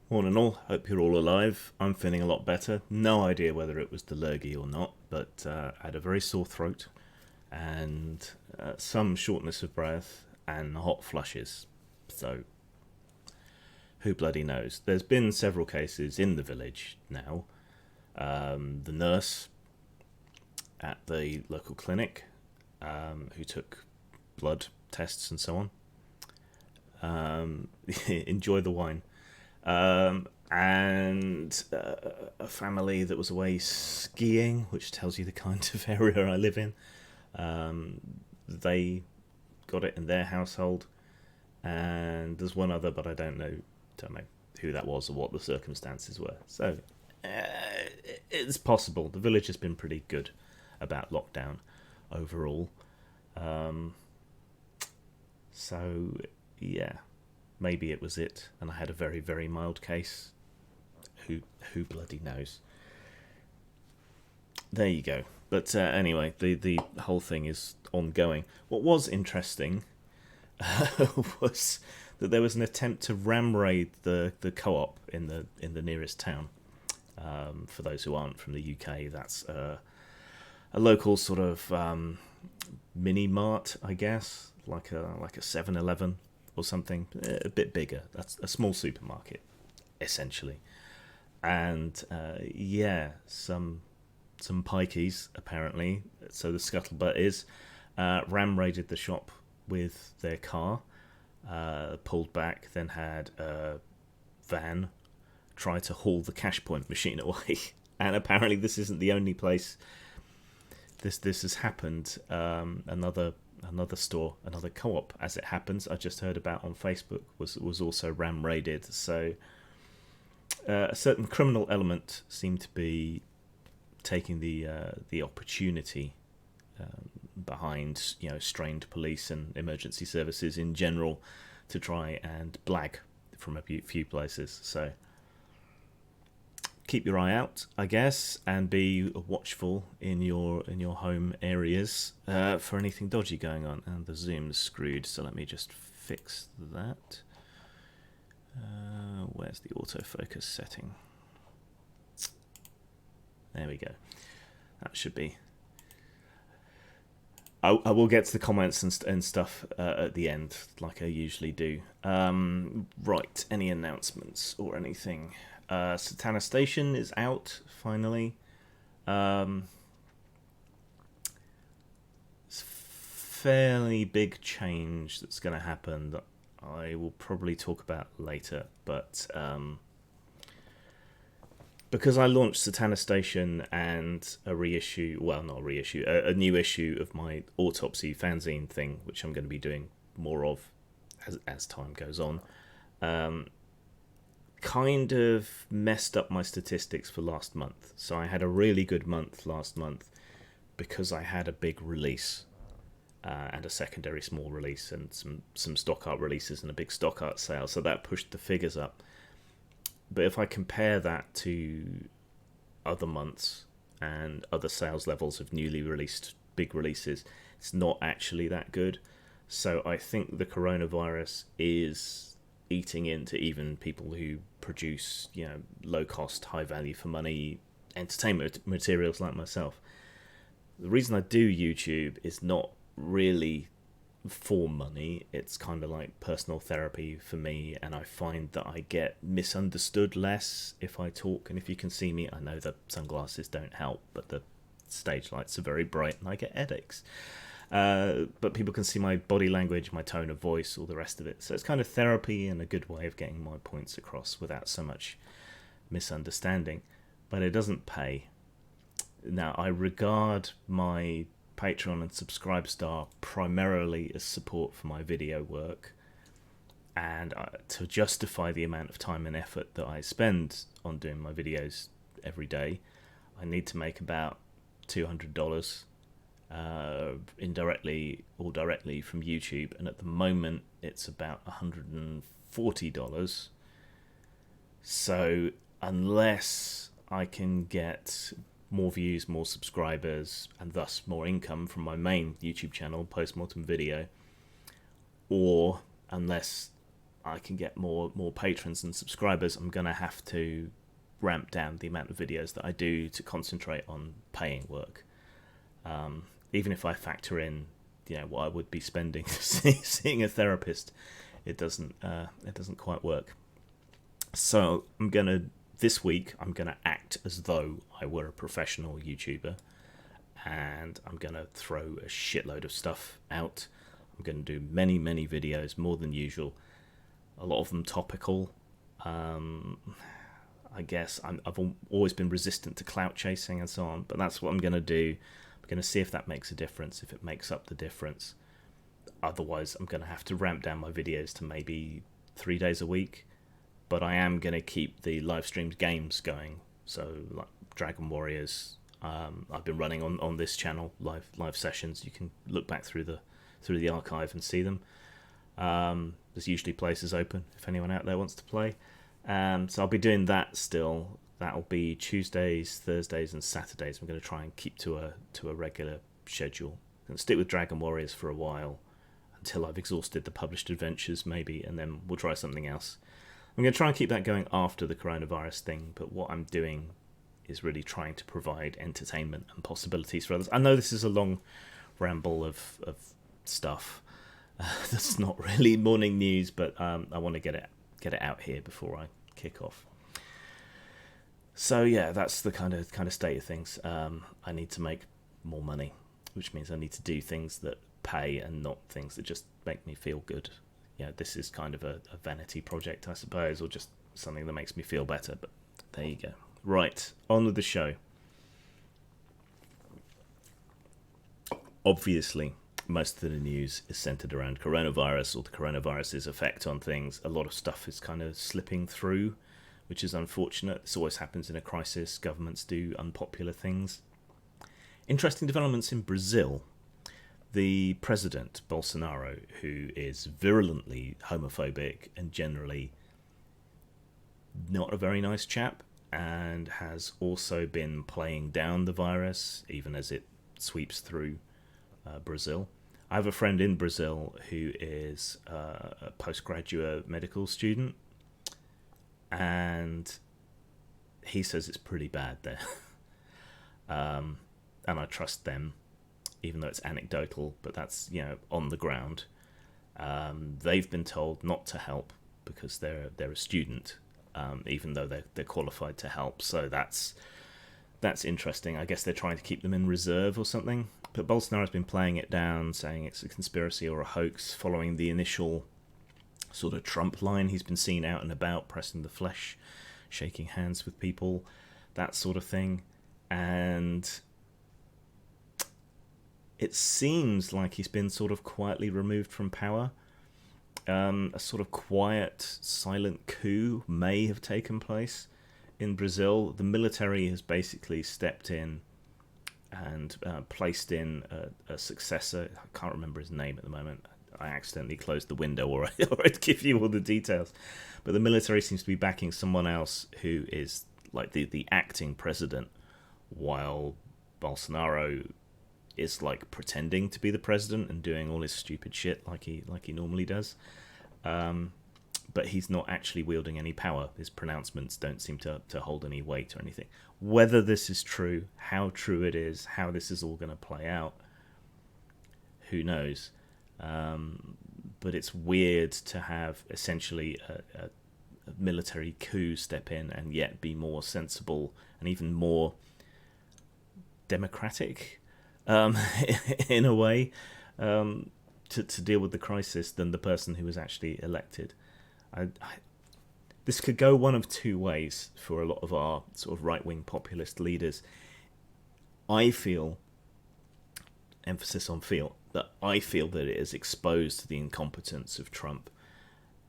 All in all, hope you're all alive. I'm feeling a lot better. No idea whether it was the lurgy or not, but I had a very sore throat and some shortness of breath and hot flushes. So, who bloody knows? There's been several cases in the village now. The nurse at the local clinic who took blood tests and so on. Enjoy the wine. And a family that was away skiing, which tells you the kind of area I live in. They got it in their household, and there's one other, but I don't know who that was or what the circumstances were. So it's possible. The village has been pretty good about lockdown overall. Um, so yeah, maybe it was it, and I had a very very mild case. Who bloody knows? There you go. But anyway, the whole thing is ongoing. What was interesting was that there was an attempt to ram raid the co-op in the nearest town. For those who aren't from the UK, that's a local sort of mini mart, I guess, like a 7-Eleven or something, a bit bigger. That's a small supermarket, essentially. And yeah, some pikeys apparently. So the scuttlebutt is ram raided the shop with their car, pulled back, then had a van try to haul the cash point machine away. And apparently this isn't the only place this has happened. Another store, another co-op, as it happens, I just heard about on Facebook, was also ram raided. So a certain criminal element seemed to be taking the opportunity behind strained police and emergency services in general to try and blag from a few places. So keep your eye out, I guess, and be watchful in your home areas for anything dodgy going on. And the zoom's screwed, so let me just fix that. Where's the autofocus setting? There we go. That should be. I will get to the comments and stuff at the end, like I usually do. Right, any announcements or anything? Satana Station is out, finally. It's fairly big change that's going to happen that I will probably talk about later, but because I launched Satana Station and a reissue, well, not a reissue, a new issue of my Autopsy fanzine thing, which I'm going to be doing more of as time goes on, kind of messed up my statistics for last month. So I had a really good month last month because I had a big release and a secondary small release and some stock art releases and a big stock art sale. So that pushed the figures up. But if I compare that to other months and other sales levels of newly released big releases, it's not actually that good. So I think the coronavirus is eating into even people who produce, low cost, high value for money entertainment materials like myself. The reason I do YouTube is not really for money. It's kind of like personal therapy for me, and I find that I get misunderstood less if I talk. And if you can see me, I know the sunglasses don't help, but the stage lights are very bright and I get headaches. But people can see my body language, my tone of voice, all the rest of it. So it's kind of therapy and a good way of getting my points across without so much misunderstanding. But it doesn't pay. Now, I regard my Patreon and Subscribestar primarily as support for my video work, and to justify the amount of time and effort that I spend on doing my videos every day, I need to make about $200 indirectly or directly from YouTube, and at the moment it's about $140. So unless I can get more views, more subscribers, and thus more income from my main YouTube channel, Postmortem Video, or unless I can get more patrons and subscribers, I'm going to have to ramp down the amount of videos that I do to concentrate on paying work. Even if I factor in, what I would be spending seeing a therapist, it doesn't quite work. So this week I'm gonna act as though I were a professional YouTuber, and I'm gonna throw a shitload of stuff out. I'm gonna do many videos, more than usual. A lot of them topical. I guess I've always been resistant to clout chasing and so on, but that's what I'm going to do. I'm going to see if that makes a difference, if it makes up the difference. Otherwise, I'm going to have to ramp down my videos to maybe 3 days a week, but I am going to keep the live streamed games going. So, like Dragon Warriors, I've been running on this channel, live sessions. You can look back through the archive and see them. There's usually places open if anyone out there wants to play. So I'll be doing that still. That'll be Tuesdays, Thursdays, and Saturdays. I'm going to try and keep to a regular schedule. I'm going to stick with Dragon Warriors for a while until I've exhausted the published adventures, maybe, and then we'll try something else. I'm going to try and keep that going after the coronavirus thing, but what I'm doing is really trying to provide entertainment and possibilities for others. I know this is a long ramble of stuff. That's not really morning news, but I want to get it out here before I kick off. So yeah, that's the kind of state of things. I need to make more money, which means I need to do things that pay and not things that just make me feel good. This is kind of a vanity project, I suppose, or just something that makes me feel better. But there you go. Right, on with the show. Obviously, most of the news is centered around coronavirus or the coronavirus's effect on things. A lot of stuff is kind of slipping through, which is unfortunate. This always happens in a crisis. Governments do unpopular things. Interesting developments in Brazil. The president, Bolsonaro, who is virulently homophobic and generally not a very nice chap, and has also been playing down the virus, even as it sweeps through Brazil. I have a friend in Brazil who is a postgraduate medical student, and he says it's pretty bad there. And I trust them, even though it's anecdotal, but that's, on the ground. They've been told not to help because they're a student, even though they're qualified to help. So that's interesting. I guess they're trying to keep them in reserve or something. But Bolsonaro's been playing it down, saying it's a conspiracy or a hoax, following the initial sort of Trump line. He's been seen out and about, pressing the flesh, shaking hands with people, that sort of thing. And it seems like he's been sort of quietly removed from power. A sort of quiet, silent coup may have taken place in Brazil. The military has basically stepped in and placed in a successor. I can't remember his name at the moment. I accidentally closed the window, or I'd give you all the details. But the military seems to be backing someone else who is like the acting president, while Bolsonaro is like pretending to be the president and doing all his stupid shit like he normally does. But he's not actually wielding any power. His pronouncements don't seem to hold any weight or anything. Whether this is true, how true it is, how this is all going to play out, who knows? But it's weird to have essentially a military coup step in and yet be more sensible and even more democratic in a way to deal with the crisis than the person who was actually elected. This could go one of two ways for a lot of our sort of right-wing populist leaders. I feel, emphasis on feel, that I feel that it has exposed the incompetence of Trump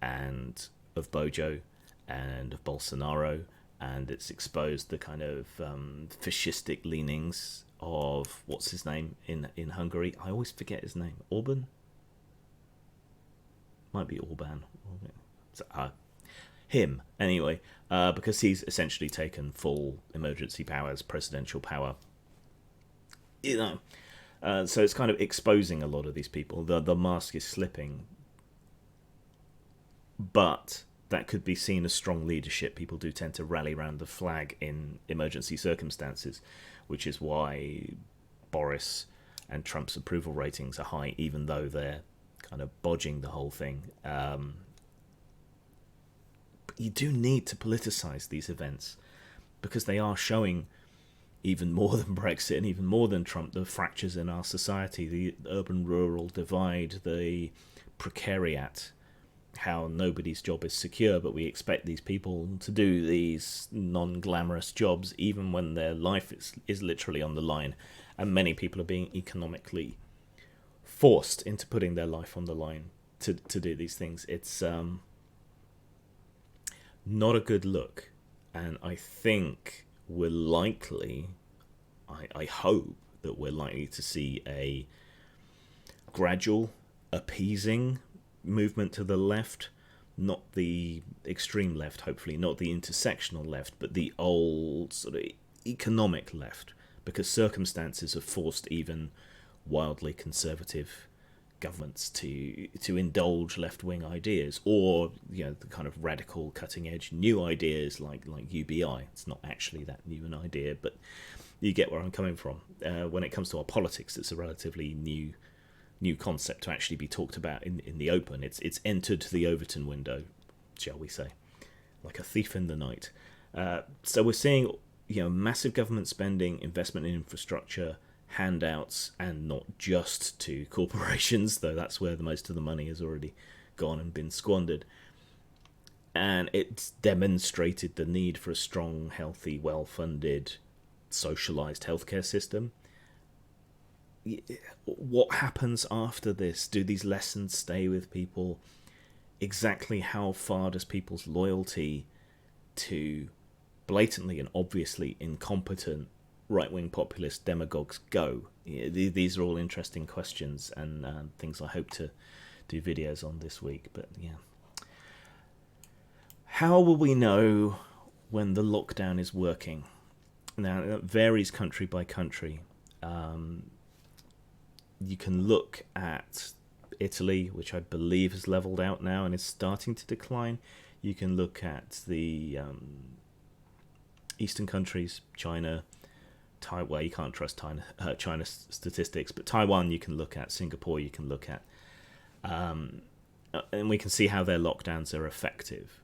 and of Bojo and of Bolsonaro, and it's exposed the kind of fascistic leanings of, what's his name in Hungary? I always forget his name. Orban? Might be Orban. Him, anyway, because he's essentially taken full emergency powers, presidential power. So it's kind of exposing a lot of these people. The mask is slipping. but that could be seen as strong leadership. People do tend to rally around the flag in emergency circumstances, which is why Boris and Trump's approval ratings are high, even though they're kind of bodging the whole thing. But you do need to politicize these events because they are showing, even more than Brexit and even more than Trump, the fractures in our society, the urban-rural divide, the precariat, how nobody's job is secure, but we expect these people to do these non-glamorous jobs even when their life is literally on the line. And many people are being economically forced into putting their life on the line to do these things. It's not a good look. And I think we're likely, I hope that we're likely to see a gradual appeasing movement to the left, not the extreme left, hopefully, not the intersectional left, but the old sort of economic left, because circumstances have forced even wildly conservative governments to indulge left-wing ideas, or the kind of radical cutting-edge new ideas like UBI. It's not actually that new an idea, but you get where I'm coming from. When it comes to our politics, it's a relatively new concept to actually be talked about in the open. It's entered the Overton window, shall we say, like a thief in the night. So we're seeing massive government spending, investment in infrastructure, handouts, and not just to corporations, though that's where the most of the money has already gone and been squandered. And it's demonstrated the need for a strong, healthy, well-funded, socialized healthcare system. What happens after this? Do these lessons stay with people? Exactly how far does people's loyalty to blatantly and obviously incompetent right-wing populist demagogues go? These are all interesting questions and things I hope to do videos on this week. But how will we know when the lockdown is working? Now, it varies country by country. You can look at Italy, which I believe has leveled out now and is starting to decline. You can look at the eastern countries, China, Taiwan. Well, you can't trust China statistics, but Taiwan you can look at, Singapore you can look at, and we can see how their lockdowns are effective,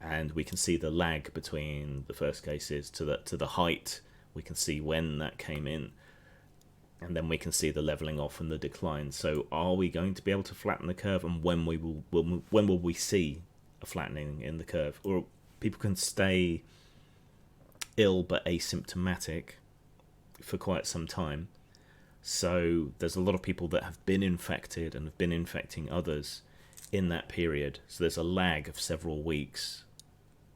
and we can see the lag between the first cases to the height. We can see when that came in, and then we can see the leveling off and the decline. So, are we going to be able to flatten the curve, and when will we see a flattening in the curve, or people can stay ill but asymptomatic for quite some time? So there's a lot of people that have been infected and have been infecting others in that period. So there's a lag of several weeks.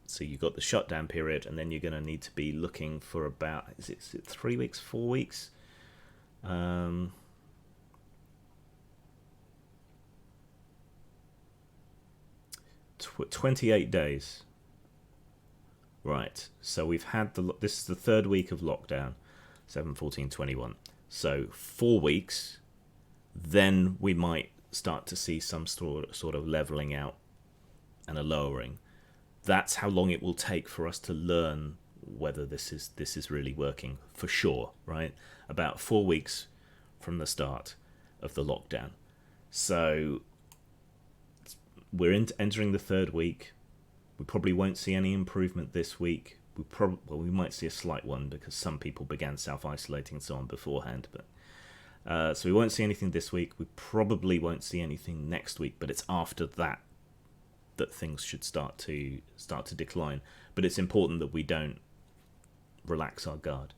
So you've got the shutdown period, and then you're going to need to be looking for about, is it 3 weeks, 4 weeks? 28 days. Right, so we've had this is the third week of lockdown, 7, 14, 21. So 4 weeks, then we might start to see some sort of leveling out and a lowering. That's how long it will take for us to learn whether this is really working for sure, right? About 4 weeks from the start of the lockdown. So we're entering the third week. We probably won't see any improvement this week. We might see a slight one because some people began self-isolating and so on beforehand. But so we won't see anything this week. We probably won't see anything next week. But it's after that things should start to decline. But it's important that we don't relax our guard.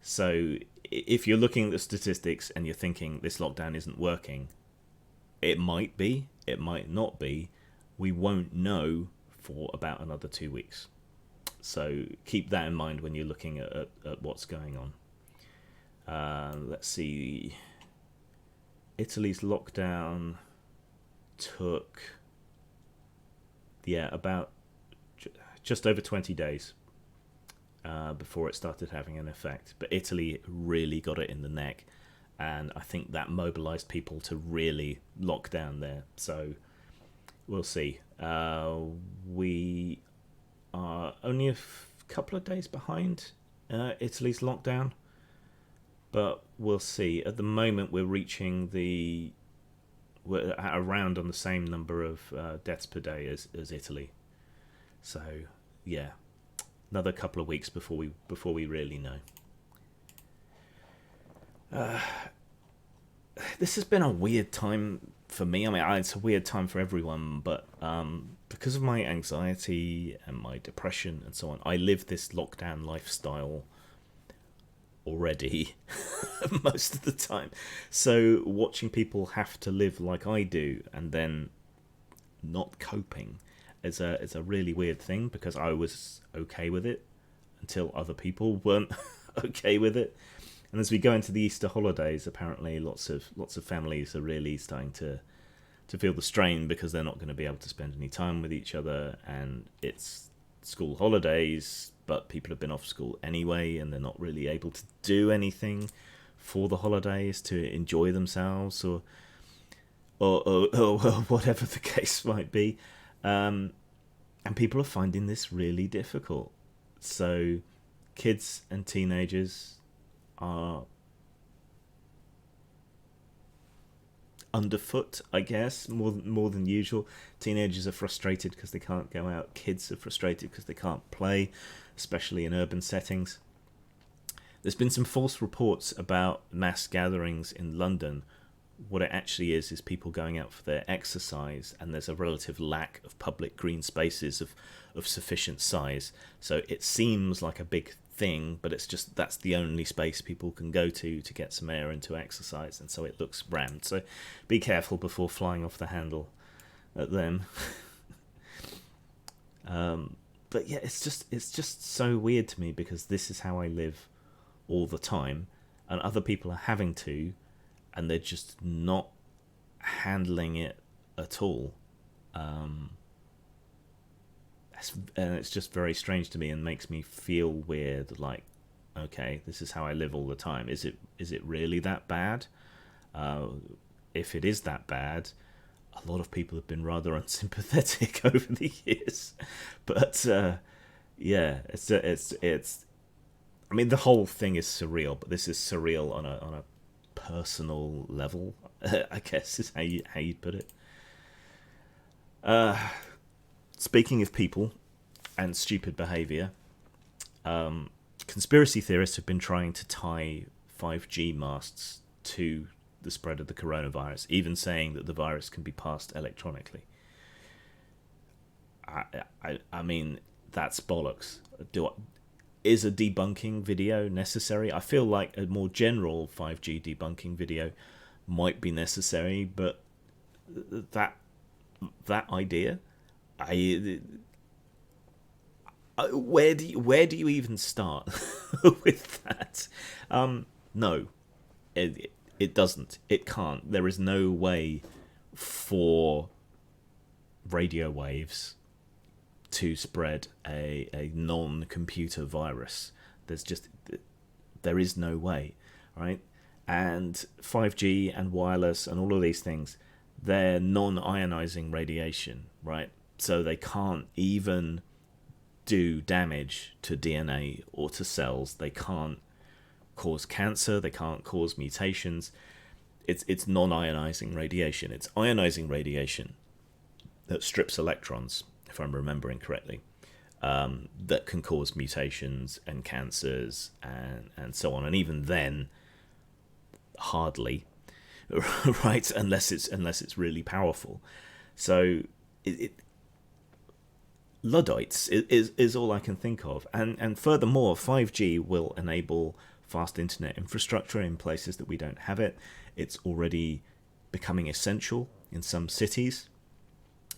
So if you're looking at the statistics and you're thinking this lockdown isn't working, it might be, it might not be. We won't know for about another 2 weeks. So keep that in mind when you're looking at what's going on. Let's see. Italy's lockdown took, about just over 20 days before it started having an effect. But Italy really got it in the neck, and I think that mobilized people to really lock down there. So We'll see. We are only couple of days behind Italy's lockdown, but we'll see. At the moment, we're at around on the same number of deaths per day as Italy. So yeah, another couple of weeks before we really know. This has been a weird time for me. I mean, it's a weird time for everyone, but because of my anxiety and my depression and so on, I live this lockdown lifestyle already most of the time. So watching people have to live like I do and then not coping is a really weird thing, because I was okay with it until other people weren't okay with it. And as we go into the Easter holidays, apparently lots of families are really starting to feel the strain, because they're not going to be able to spend any time with each other, and it's school holidays, but people have been off school anyway, and they're not really able to do anything for the holidays to enjoy themselves, or whatever the case might be. And people are finding this really difficult. So kids and teenagers are underfoot, I guess, more than usual. Teenagers are frustrated because they can't go out. Kids are frustrated because they can't play, especially in urban settings. There's been some false reports about mass gatherings in London. What it actually is people going out for their exercise, and there's a relative lack of public green spaces of sufficient size. So it seems like a big thing, but it's just that's the only space people can go to get some air and to exercise, and so it looks rammed. So be careful before flying off the handle at them. But yeah, it's just so weird to me, because this is how I live all the time, and other people are having to, and they're just not handling it at all. And it's just very strange to me, and makes me feel weird. Like, okay, this is how I live all the time. Is it really that bad? If it is that bad, a lot of people have been rather unsympathetic over the years. But yeah, it's. I mean, the whole thing is surreal, but this is surreal on a personal level, I guess is how you'd put it. Speaking of people and stupid behaviour, conspiracy theorists have been trying to tie 5G masts to the spread of the coronavirus, even saying that the virus can be passed electronically. I mean, that's bollocks. Is a debunking video necessary? I feel like a more general 5G debunking video might be necessary, but that idea, where do you even start with that? No, it doesn't. It can't. There is no way for radio waves to spread a non-computer virus. There is no way, right? And 5G and wireless and all of these things, they're non-ionizing radiation, right? So they can't even do damage to DNA or to cells. They can't cause cancer. They can't cause mutations. It's non-ionizing radiation. It's ionizing radiation that strips electrons, if I'm remembering correctly, that can cause mutations and cancers and so on. And even then, hardly, right? Unless it's really powerful. So Luddites is all I can think of. And furthermore, 5G will enable fast internet infrastructure in places that we don't have it. It's already becoming essential in some cities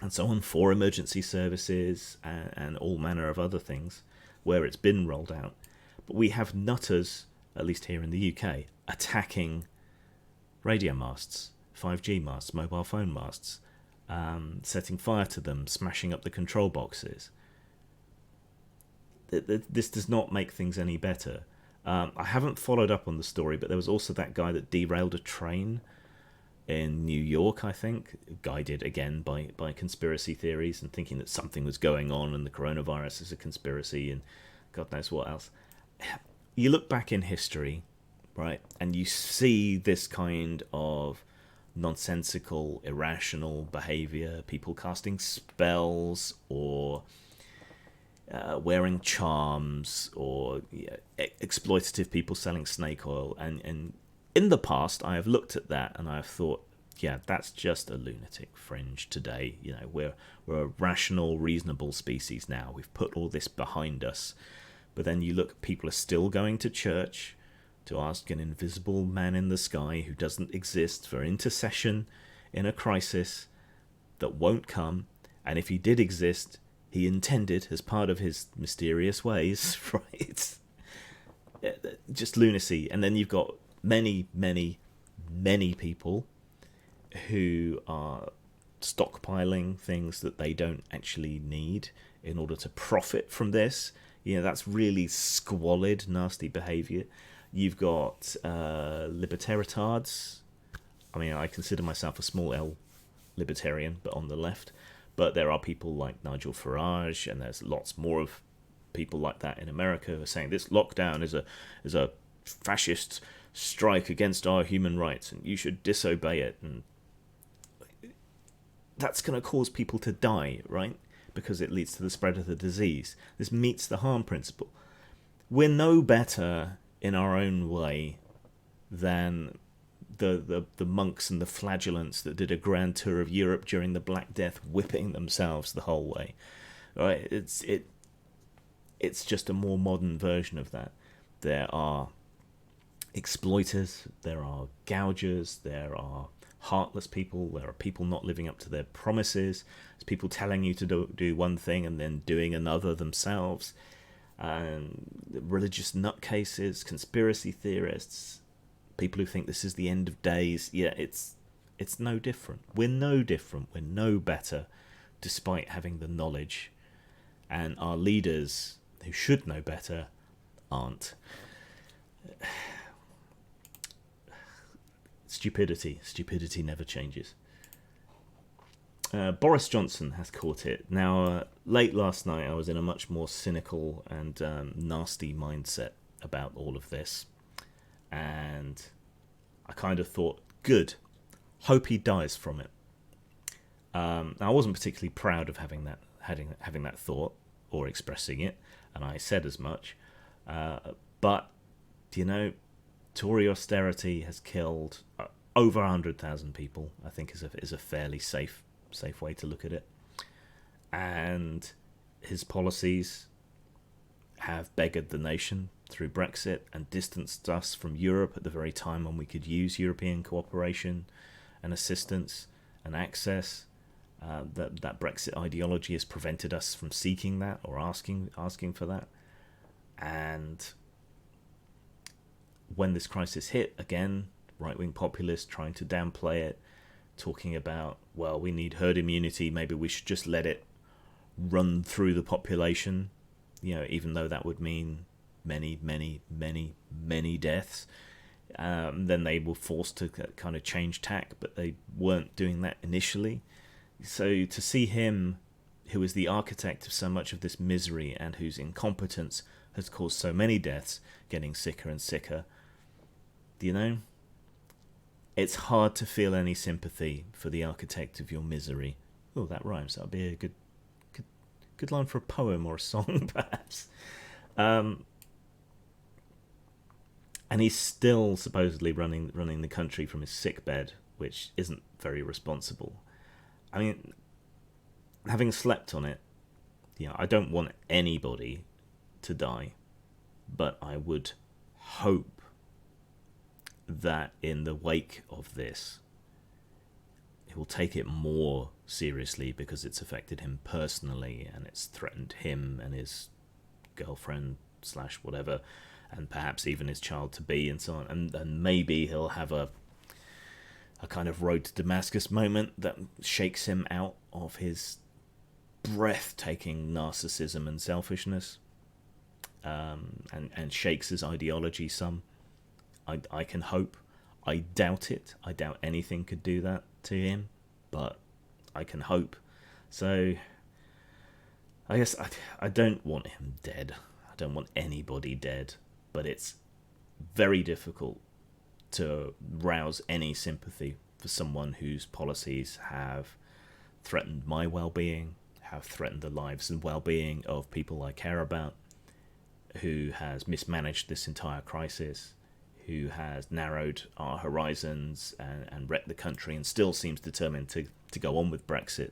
and so on, for emergency services and all manner of other things where it's been rolled out. But we have nutters, at least here in the UK, attacking radio masts, 5G masts, mobile phone masts, setting fire to them, smashing up the control boxes. This does not make things any better. I haven't followed up on the story, but there was also that guy that derailed a train in New York, I think, guided again by conspiracy theories and thinking that something was going on and the coronavirus is a conspiracy and God knows what else. You look back in history, right, and you see this kind of nonsensical, irrational behavior, people casting spells or wearing charms, or exploitative people selling snake oil. And in the past, I have looked at that and I have thought, yeah, that's just a lunatic fringe today. You know, we're a rational, reasonable species now. We've put all this behind us. But then you look, people are still going to church to ask an invisible man in the sky who doesn't exist for intercession in a crisis that won't come. And if he did exist, he intended as part of his mysterious ways, right? Just lunacy. And then you've got many, many, many people who are stockpiling things that they don't actually need in order to profit from this. You know, that's really squalid, nasty behavior. You've got libertarians. I mean, I consider myself a small L libertarian, but on the left. But there are people like Nigel Farage, and there's lots more of people like that in America who are saying this lockdown is a fascist strike against our human rights, and you should disobey it. And that's going to cause people to die, right? Because it leads to the spread of the disease. This meets the harm principle. We're no better in our own way than the monks and the flagellants that did a grand tour of Europe during the Black Death, whipping themselves the whole way. Right? It's just a more modern version of that. There are exploiters, there are gougers, there are heartless people, there are people not living up to their promises, there's people telling you to do one thing and then doing another themselves, and religious nutcases, conspiracy theorists, people who think this is the end of days. Yeah, it's no different. We're no different. We're no better, despite having the knowledge. And our leaders, who should know better, aren't. Stupidity never changes. Boris Johnson has caught it. Now, late last night, I was in a much more cynical and nasty mindset about all of this. And I kind of thought, good, hope he dies from it. Now, I wasn't particularly proud of having that thought or expressing it, and I said as much. But, you know, Tory austerity has killed over 100,000 people, I think is a fairly safe way to look at it. And his policies have beggared the nation through Brexit and distanced us from Europe at the very time when we could use European cooperation and assistance and access. That Brexit ideology has prevented us from seeking that or asking for that. And when this crisis hit, again, right-wing populists trying to downplay it, talking about, well, we need herd immunity, maybe we should just let it run through the population, you know, even though that would mean many, many, many, many deaths. Then they were forced to kind of change tack, but they weren't doing that initially. So to see him, who is the architect of so much of this misery and whose incompetence has caused so many deaths, getting sicker and sicker, you know, it's hard to feel any sympathy for the architect of your misery. Oh, that rhymes. That would be a good line for a poem or a song, perhaps. And he's still supposedly running the country from his sickbed, which isn't very responsible. I mean, having slept on it, you know, I don't want anybody to die, but I would hope that in the wake of this, he will take it more seriously because it's affected him personally and it's threatened him and his girlfriend / whatever, and perhaps even his child to be, and so on. And maybe he'll have a kind of road to Damascus moment that shakes him out of his breathtaking narcissism and selfishness, and shakes his ideology some. I can hope. I doubt it. I doubt anything could do that to him, but I can hope. So I guess I don't want him dead. I don't want anybody dead, but it's very difficult to rouse any sympathy for someone whose policies have threatened my well-being, have threatened the lives and well-being of people I care about, who has mismanaged this entire crisis, who has narrowed our horizons and wrecked the country, and still seems determined to go on with Brexit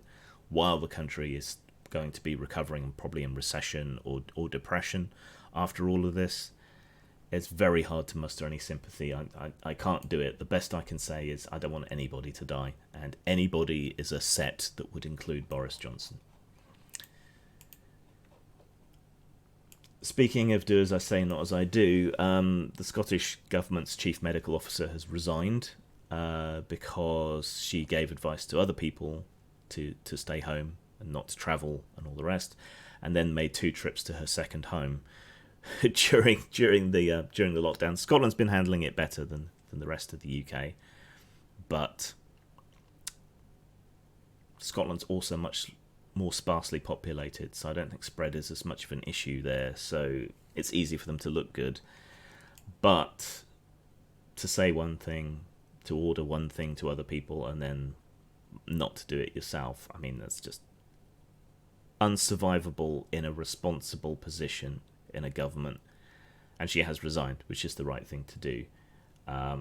while the country is going to be recovering, probably in recession or depression after all of this. It's very hard to muster any sympathy. I can't do it. The best I can say is I don't want anybody to die, and anybody is a set that would include Boris Johnson. Speaking of do as I say, not as I do, the Scottish Government's Chief Medical Officer has resigned because she gave advice to other people to stay home and not to travel and all the rest, and then made 2 trips to her second home during the lockdown. Scotland's been handling it better than the rest of the UK, but Scotland's also much more sparsely populated, so I don't think spread is as much of an issue there, so it's easy for them to look good. But to say one thing, to order one thing to other people, and then not to do it yourself, I mean, that's just unsurvivable in a responsible position in a government. And she has resigned, which is the right thing to do. I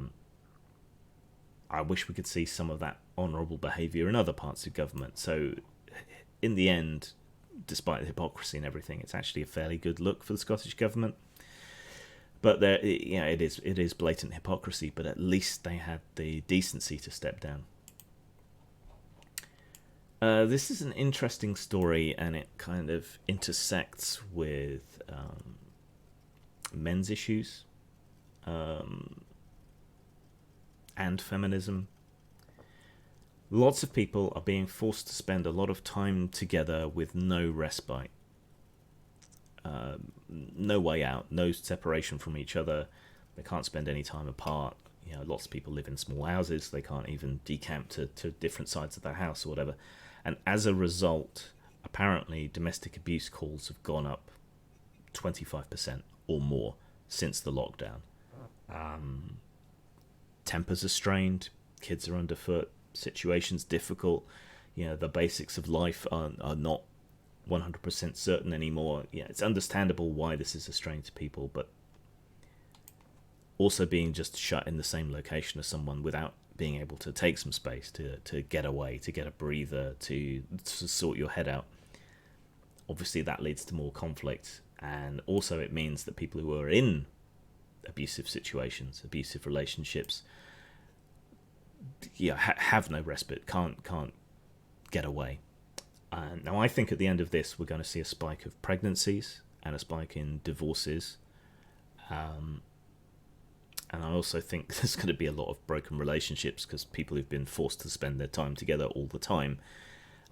wish we could see some of that honourable behaviour in other parts of government. So in the end, despite the hypocrisy and everything, it's actually a fairly good look for the Scottish Government. But there, it is blatant hypocrisy, but at least they had the decency to step down. This is an interesting story, and it kind of intersects with men's issues and feminism. Lots of people are being forced to spend a lot of time together with no respite. No way out, no separation from each other. They can't spend any time apart. You know, lots of people live in small houses. They can't even decamp to different sides of their house or whatever. And as a result, apparently domestic abuse calls have gone up 25% or more since the lockdown. Tempers are strained, kids are underfoot, situations difficult. You know, the basics of life are not 100% certain anymore. Yeah, it's understandable why this is a strain to people, but also being just shut in the same location as someone without being able to take some space to get away, to get a breather, to sort your head out. Obviously that leads to more conflict, and also it means that people who are in abusive situations, abusive relationships, have no respite, can't get away. Now I think at the end of this we're going to see a spike of pregnancies and a spike in divorces, and I also think there's going to be a lot of broken relationships because people who've been forced to spend their time together all the time,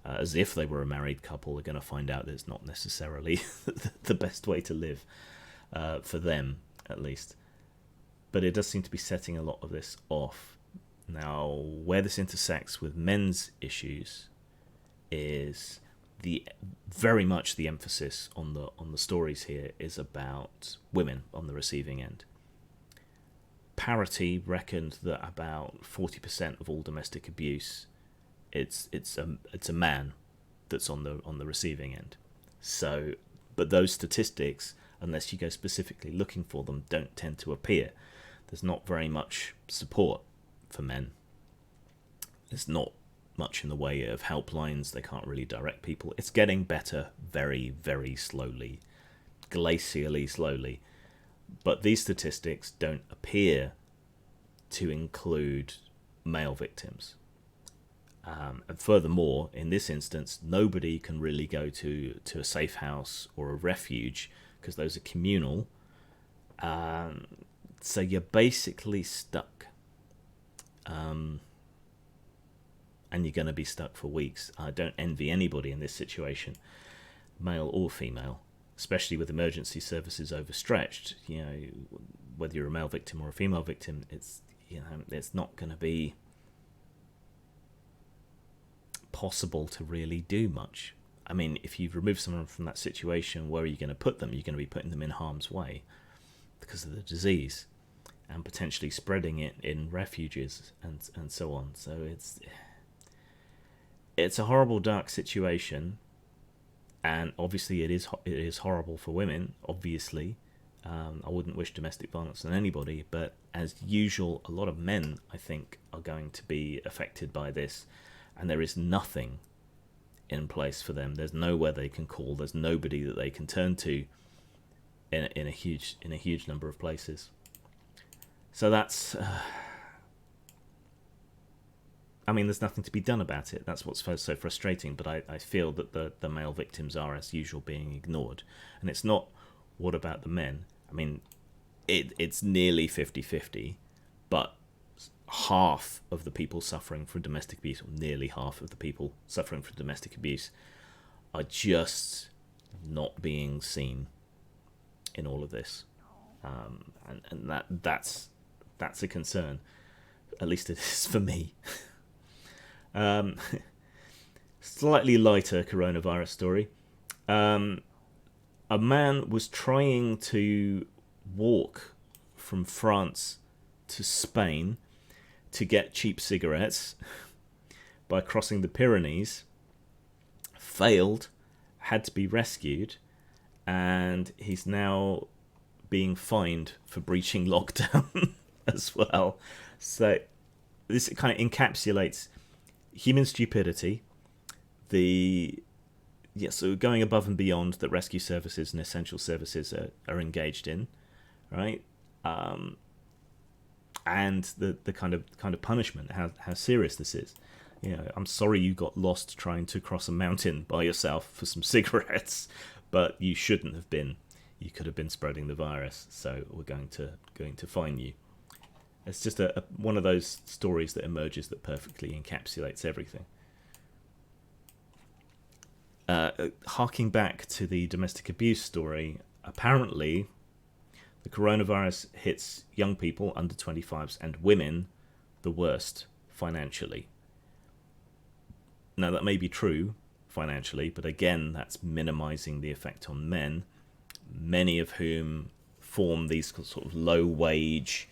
as if they were a married couple, are going to find out that it's not necessarily the best way to live, for them at least. But it does seem to be setting a lot of this off. Now, where this intersects with men's issues is very much the emphasis on the stories here is about women on the receiving end. Parity reckoned that about 40% of all domestic abuse, it's a man that's on the receiving end. So, but those statistics, unless you go specifically looking for them, don't tend to appear. There's not very much support for men. There's not much in the way of helplines. They can't really direct people. It's getting better very, very slowly, glacially slowly. But these statistics don't appear to include male victims. And furthermore, in this instance, nobody can really go to a safe house or a refuge because those are communal. So you're basically stuck. And you're going to be stuck for weeks. I don't envy anybody in this situation, male or female, especially with emergency services overstretched. You know, whether you're a male victim or a female victim, it's not going to be possible to really do much. I mean, if you remove someone from that situation, where are you going to put them? You're going to be putting them in harm's way because of the disease, and potentially spreading it in refuges and so on. So it's a horrible, dark situation, and obviously it is horrible for women. Obviously, I wouldn't wish domestic violence on anybody, but as usual, a lot of men, I think, are going to be affected by this, and there is nothing in place for them. There's nowhere they can call. There's nobody that they can turn to in a huge number of places. So that's I mean, there's nothing to be done about it. That's what's so frustrating. But I feel that the male victims are, as usual, being ignored. And it's not, what about the men? I mean, it's nearly 50-50, but half of the people suffering from domestic abuse, or nearly half of the people suffering from domestic abuse, are just not being seen in all of this. And that's a concern. At least it is for me. Slightly lighter coronavirus story. A man was trying to walk from France to Spain to get cheap cigarettes by crossing the Pyrenees, failed, had to be rescued, and he's now being fined for breaching lockdown as well. So this kind of encapsulates human stupidity, so going above and beyond that rescue services and essential services are engaged in, right? And the kind of punishment, how serious this is. I'm sorry you got lost trying to cross a mountain by yourself for some cigarettes, but you shouldn't have been. You could have been spreading the virus, so we're going to fine you. It's just one of those stories that emerges that perfectly encapsulates everything. Harking back to the domestic abuse story, apparently the coronavirus hits young people under 25s and women the worst financially. Now, that may be true financially, but again, that's minimizing the effect on men, many of whom form these sort of low-wage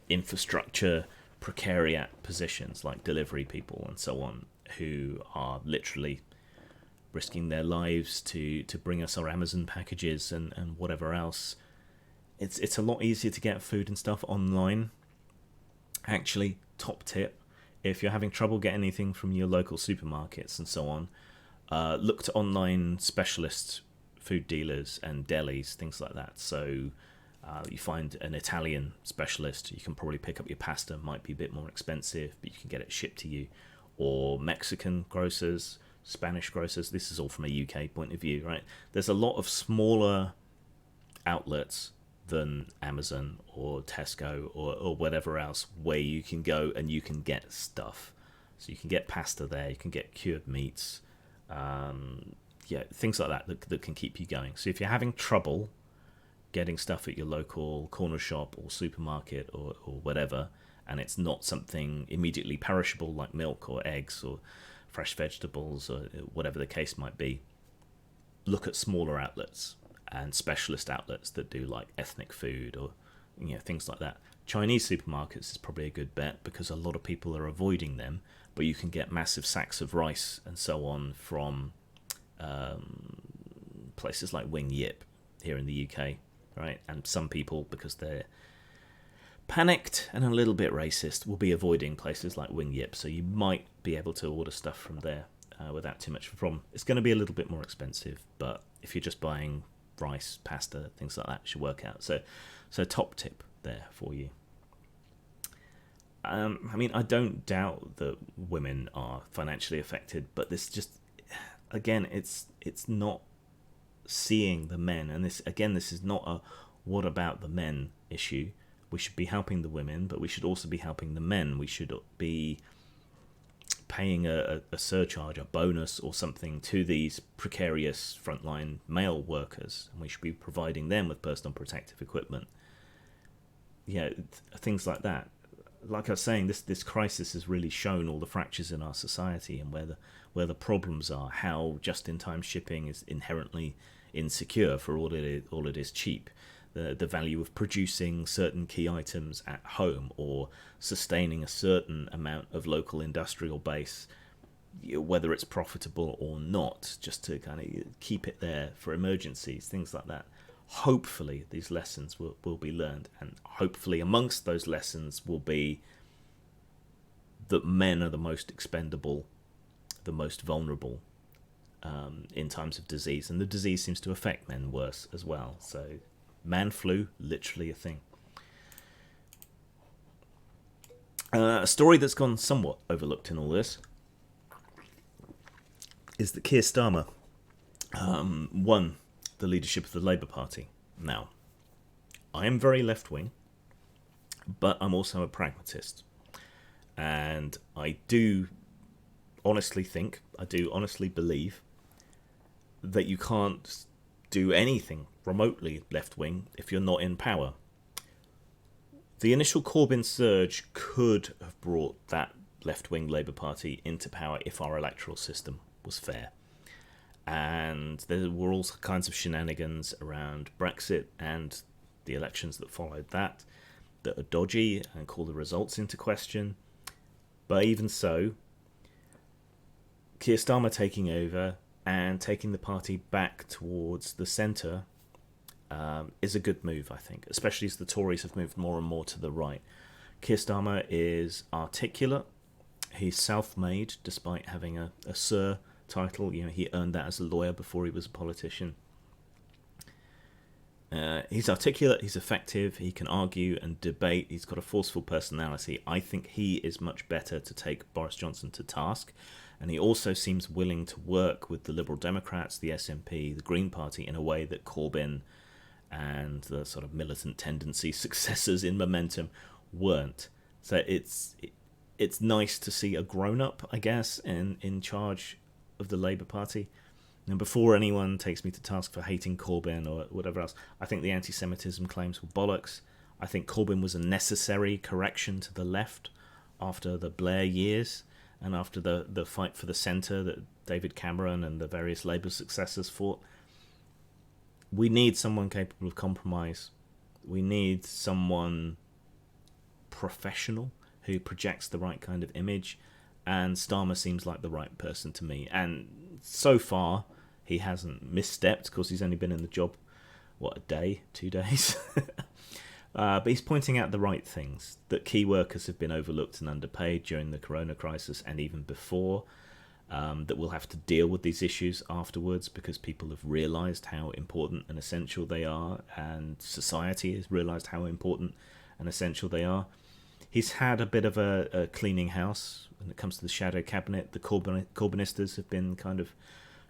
infrastructure precariat positions like delivery people and so on, who are literally risking their lives to bring us our Amazon packages and whatever else. It's a lot easier to get food and stuff online. Actually, top tip, if you're having trouble getting anything from your local supermarkets and so on, look to online specialist food dealers and delis, things like that. So you find an Italian specialist, you can probably pick up your pasta, might be a bit more expensive, but you can get it shipped to you. Or Mexican grocers, Spanish grocers, this is all from a UK point of view, right? There's a lot of smaller outlets than Amazon or Tesco or whatever else where you can go and you can get stuff. So you can get pasta there, you can get cured meats, things like that can keep you going. So if you're having trouble getting stuff at your local corner shop or supermarket or whatever, and it's not something immediately perishable like milk or eggs or fresh vegetables or whatever the case might be, look at smaller outlets and specialist outlets that do like ethnic food or things like that. Chinese supermarkets is probably a good bet because a lot of people are avoiding them, but you can get massive sacks of rice and so on from places like Wing Yip here in the UK, right? And some people, because they're panicked and a little bit racist, will be avoiding places like Wing Yip, so you might be able to order stuff from there without too much of a problem. It's going to be a little bit more expensive, but if you're just buying rice, pasta, things like that, it should work out. So top tip there for you. I mean, I don't doubt that women are financially affected, but this just, again, it's not seeing the men, and this is not a what about the men issue. We should be helping the women, but we should also be helping the men. We should be paying a surcharge, a bonus or something to these precarious frontline male workers, and we should be providing them with personal protective equipment. Things like that. like I was saying, this crisis has really shown all the fractures in our society and where the problems are. How just-in-time shipping is inherently insecure for all it is cheap. The value of producing certain key items at home or sustaining a certain amount of local industrial base, whether it's profitable or not, just to kind of keep it there for emergencies, things like that. Hopefully these lessons will be learned, and hopefully amongst those lessons will be that men are the most expendable, the most vulnerable in times of disease, and the disease seems to affect men worse as well. So man flu, literally a thing. A story that's gone somewhat overlooked in all this is that Keir Starmer won the leadership of the Labour Party. Now, I am very left-wing, but I'm also a pragmatist. And I do honestly believe that you can't do anything remotely left-wing if you're not in power. The initial Corbyn surge could have brought that left-wing Labour Party into power if our electoral system was fair. And there were all kinds of shenanigans around Brexit and the elections that followed that are dodgy and call the results into question. But even so, Keir Starmer taking over and taking the party back towards the centre is a good move, I think, especially as the Tories have moved more and more to the right. Keir Starmer is articulate. He's self-made, despite having a Sir title. You know, he earned that as a lawyer before he was a politician. He's articulate, he's effective, he can argue and debate, he's got a forceful personality. I think he is much better to take Boris Johnson to task, and he also seems willing to work with the Liberal Democrats, the SNP, the Green Party in a way that Corbyn and the sort of militant tendency successors in Momentum weren't. So it's nice to see a grown-up, I guess, in charge of the Labour Party. And before anyone takes me to task for hating Corbyn or whatever else, I think the anti-Semitism claims were bollocks. I think Corbyn was a necessary correction to the left after the Blair years and after the fight for the centre that David Cameron and the various Labour successors fought. We need someone capable of compromise. We need someone professional who projects the right kind of image, and Starmer seems like the right person to me. And so far, he hasn't misstepped, because he's only been in the job, a day, 2 days? But he's pointing out the right things, that key workers have been overlooked and underpaid during the corona crisis and even before, that we'll have to deal with these issues afterwards because people have realised how important and essential they are, and society has realised how important and essential they are. He's had a bit of a cleaning house when it comes to the shadow cabinet. The Corbynistas have been kind of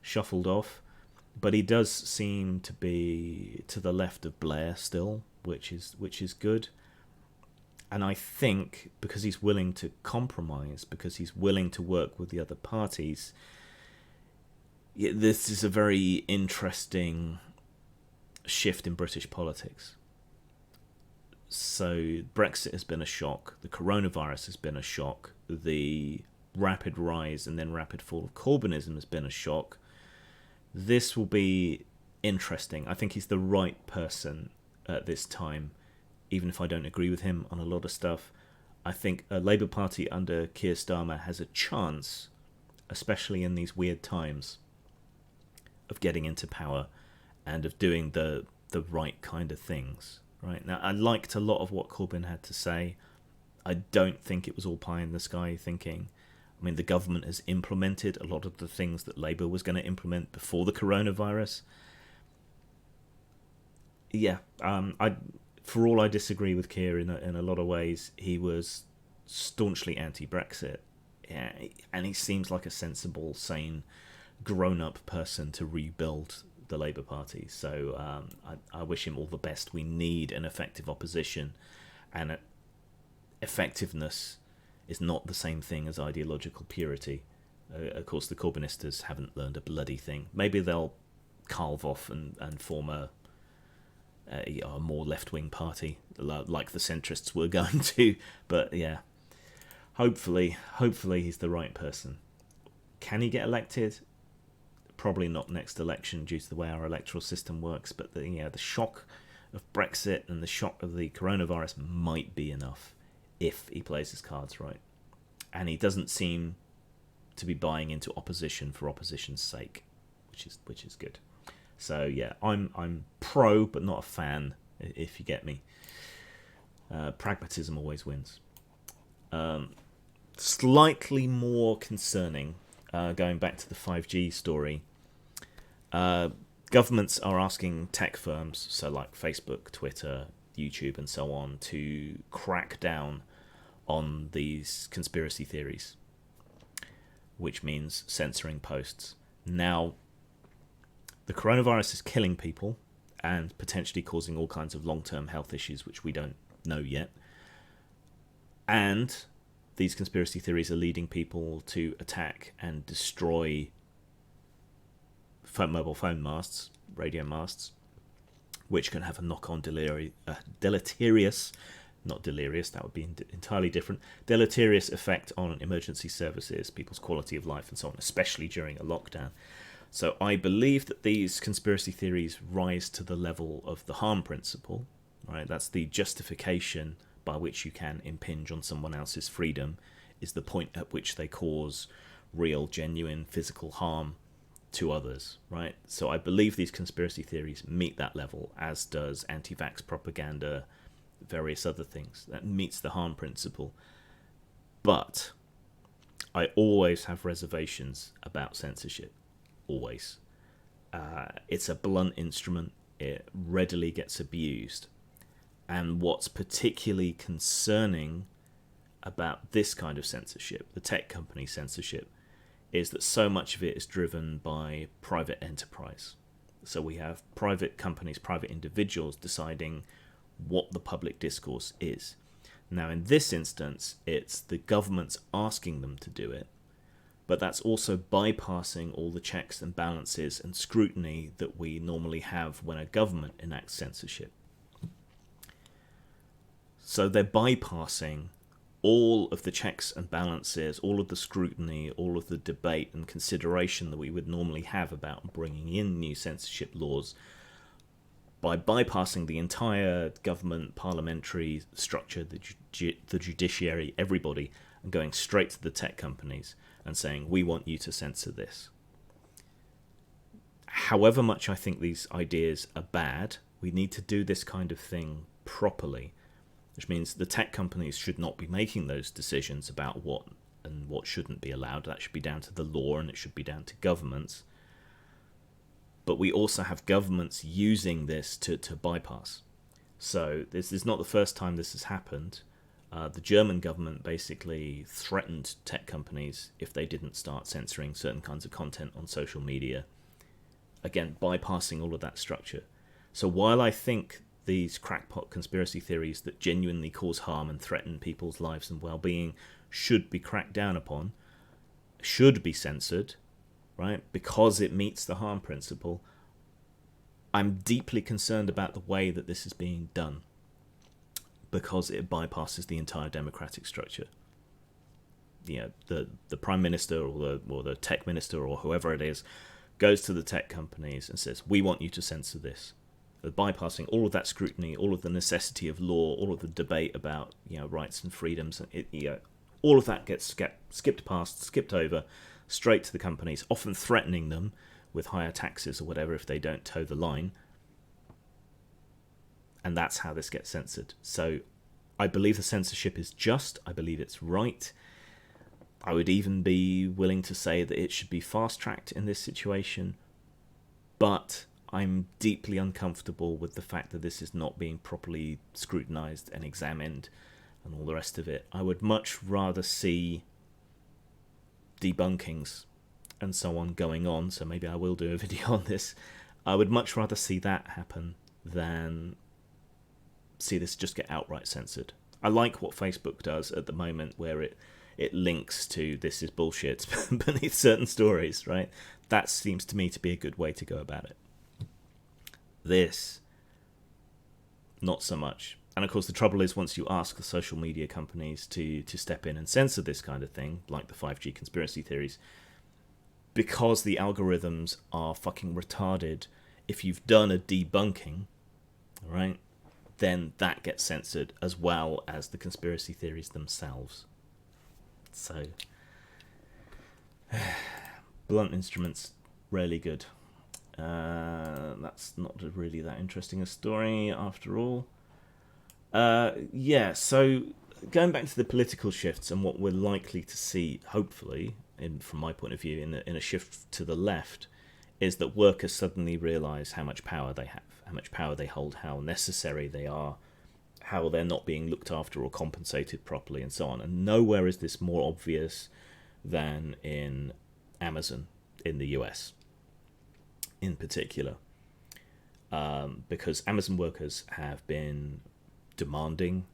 shuffled off, but he does seem to be to the left of Blair still, which is good. And I think because he's willing to compromise, because he's willing to work with the other parties, this is a very interesting shift in British politics. So Brexit has been a shock, the coronavirus has been a shock, the rapid rise and then rapid fall of Corbynism has been a shock. This will be interesting. I think he's the right person at this time, even if I don't agree with him on a lot of stuff. I think a Labour Party under Keir Starmer has a chance, especially in these weird times, of getting into power and of doing the right kind of things. Right now, I liked a lot of what Corbyn had to say. I don't think it was all pie in the sky thinking. I mean, the government has implemented a lot of the things that Labour was going to implement before the coronavirus. Yeah, for all I disagree with Keir in a lot of ways, he was staunchly anti-Brexit. Yeah, and he seems like a sensible, sane, grown-up person to rebuild the Labour Party. So I wish him all the best. We need an effective opposition, and effectiveness is not the same thing as ideological purity. Of course, the Corbynistas haven't learned a bloody thing. Maybe they'll carve off and form a a more left-wing party like the centrists were going to. But yeah, hopefully he's the right person. Can he get elected? Probably not next election due to the way our electoral system works, but the shock of Brexit and the shock of the coronavirus might be enough if he plays his cards right. And he doesn't seem to be buying into opposition for opposition's sake, which is good. So yeah, I'm pro but not a fan, if you get me. Pragmatism always wins. Slightly more concerning, going back to the 5G story, governments are asking tech firms, so like Facebook, Twitter, YouTube and so on, to crack down on these conspiracy theories, which means censoring posts. Now, the coronavirus is killing people and potentially causing all kinds of long-term health issues, which we don't know yet. And these conspiracy theories are leading people to attack and destroy mobile phone masts, radio masts, which can have a knock-on deleterious, not delirious, that would be entirely different, deleterious effect on emergency services, people's quality of life and so on, especially during a lockdown. So I believe that these conspiracy theories rise to the level of the harm principle, right? That's the justification by which you can impinge on someone else's freedom, is the point at which they cause real, genuine physical harm to others, right? So I believe these conspiracy theories meet that level, as does anti-vax propaganda, various other things. That meets the harm principle. But I always have reservations about censorship. Always. It's a blunt instrument. It readily gets abused. And what's particularly concerning about this kind of censorship, the tech company censorship, is that so much of it is driven by private enterprise. So we have private companies, private individuals deciding what the public discourse is. Now, in this instance, it's the governments asking them to do it, but that's also bypassing all the checks and balances and scrutiny that we normally have when a government enacts censorship. So they're bypassing all of the checks and balances, all of the scrutiny, all of the debate and consideration that we would normally have about bringing in new censorship laws, by bypassing the entire government, parliamentary structure, the judiciary, everybody, and going straight to the tech companies and saying, we want you to censor this. However much I think these ideas are bad, we need to do this kind of thing properly, which means the tech companies should not be making those decisions about what and what shouldn't be allowed. That should be down to the law, and it should be down to governments. But we also have governments using this to bypass. So this is not the first time this has happened. The German government basically threatened tech companies if they didn't start censoring certain kinds of content on social media. Again, bypassing all of that structure. So while I think these crackpot conspiracy theories that genuinely cause harm and threaten people's lives and well-being should be cracked down upon, should be censored, right, because it meets the harm principle, I'm deeply concerned about the way that this is being done, because it bypasses the entire democratic structure. You know, the prime minister or the tech minister or whoever it is goes to the tech companies and says, we want you to censor this. Bypassing all of that scrutiny, all of the necessity of law, all of the debate about rights and freedoms, all of that gets skipped over, straight to the companies, often threatening them with higher taxes or whatever if they don't toe the line. And that's how this gets censored. So I believe the censorship is just. I believe it's right. I would even be willing to say that it should be fast-tracked in this situation. But I'm deeply uncomfortable with the fact that this is not being properly scrutinized and examined and all the rest of it. I would much rather see debunkings and so on going on, so maybe I will do a video on this. I would much rather see that happen than see this just get outright censored. I like what Facebook does at the moment, where it links to this is bullshit beneath certain stories, right? That seems to me to be a good way to go about it. This not so much. And of course, the trouble is once you ask the social media companies to step in and censor this kind of thing, like the 5G conspiracy theories, because the algorithms are fucking retarded, if you've done a debunking, right, then that gets censored as well as the conspiracy theories themselves. So, blunt instruments, rarely good. That's not really that interesting a story after all. So going back to the political shifts and what we're likely to see, hopefully, from my point of view, in a shift to the left, is that workers suddenly realise how much power they have, how much power they hold, how necessary they are, how they're not being looked after or compensated properly, and so on. And nowhere is this more obvious than in Amazon in the US, in particular, because Amazon workers have been demanding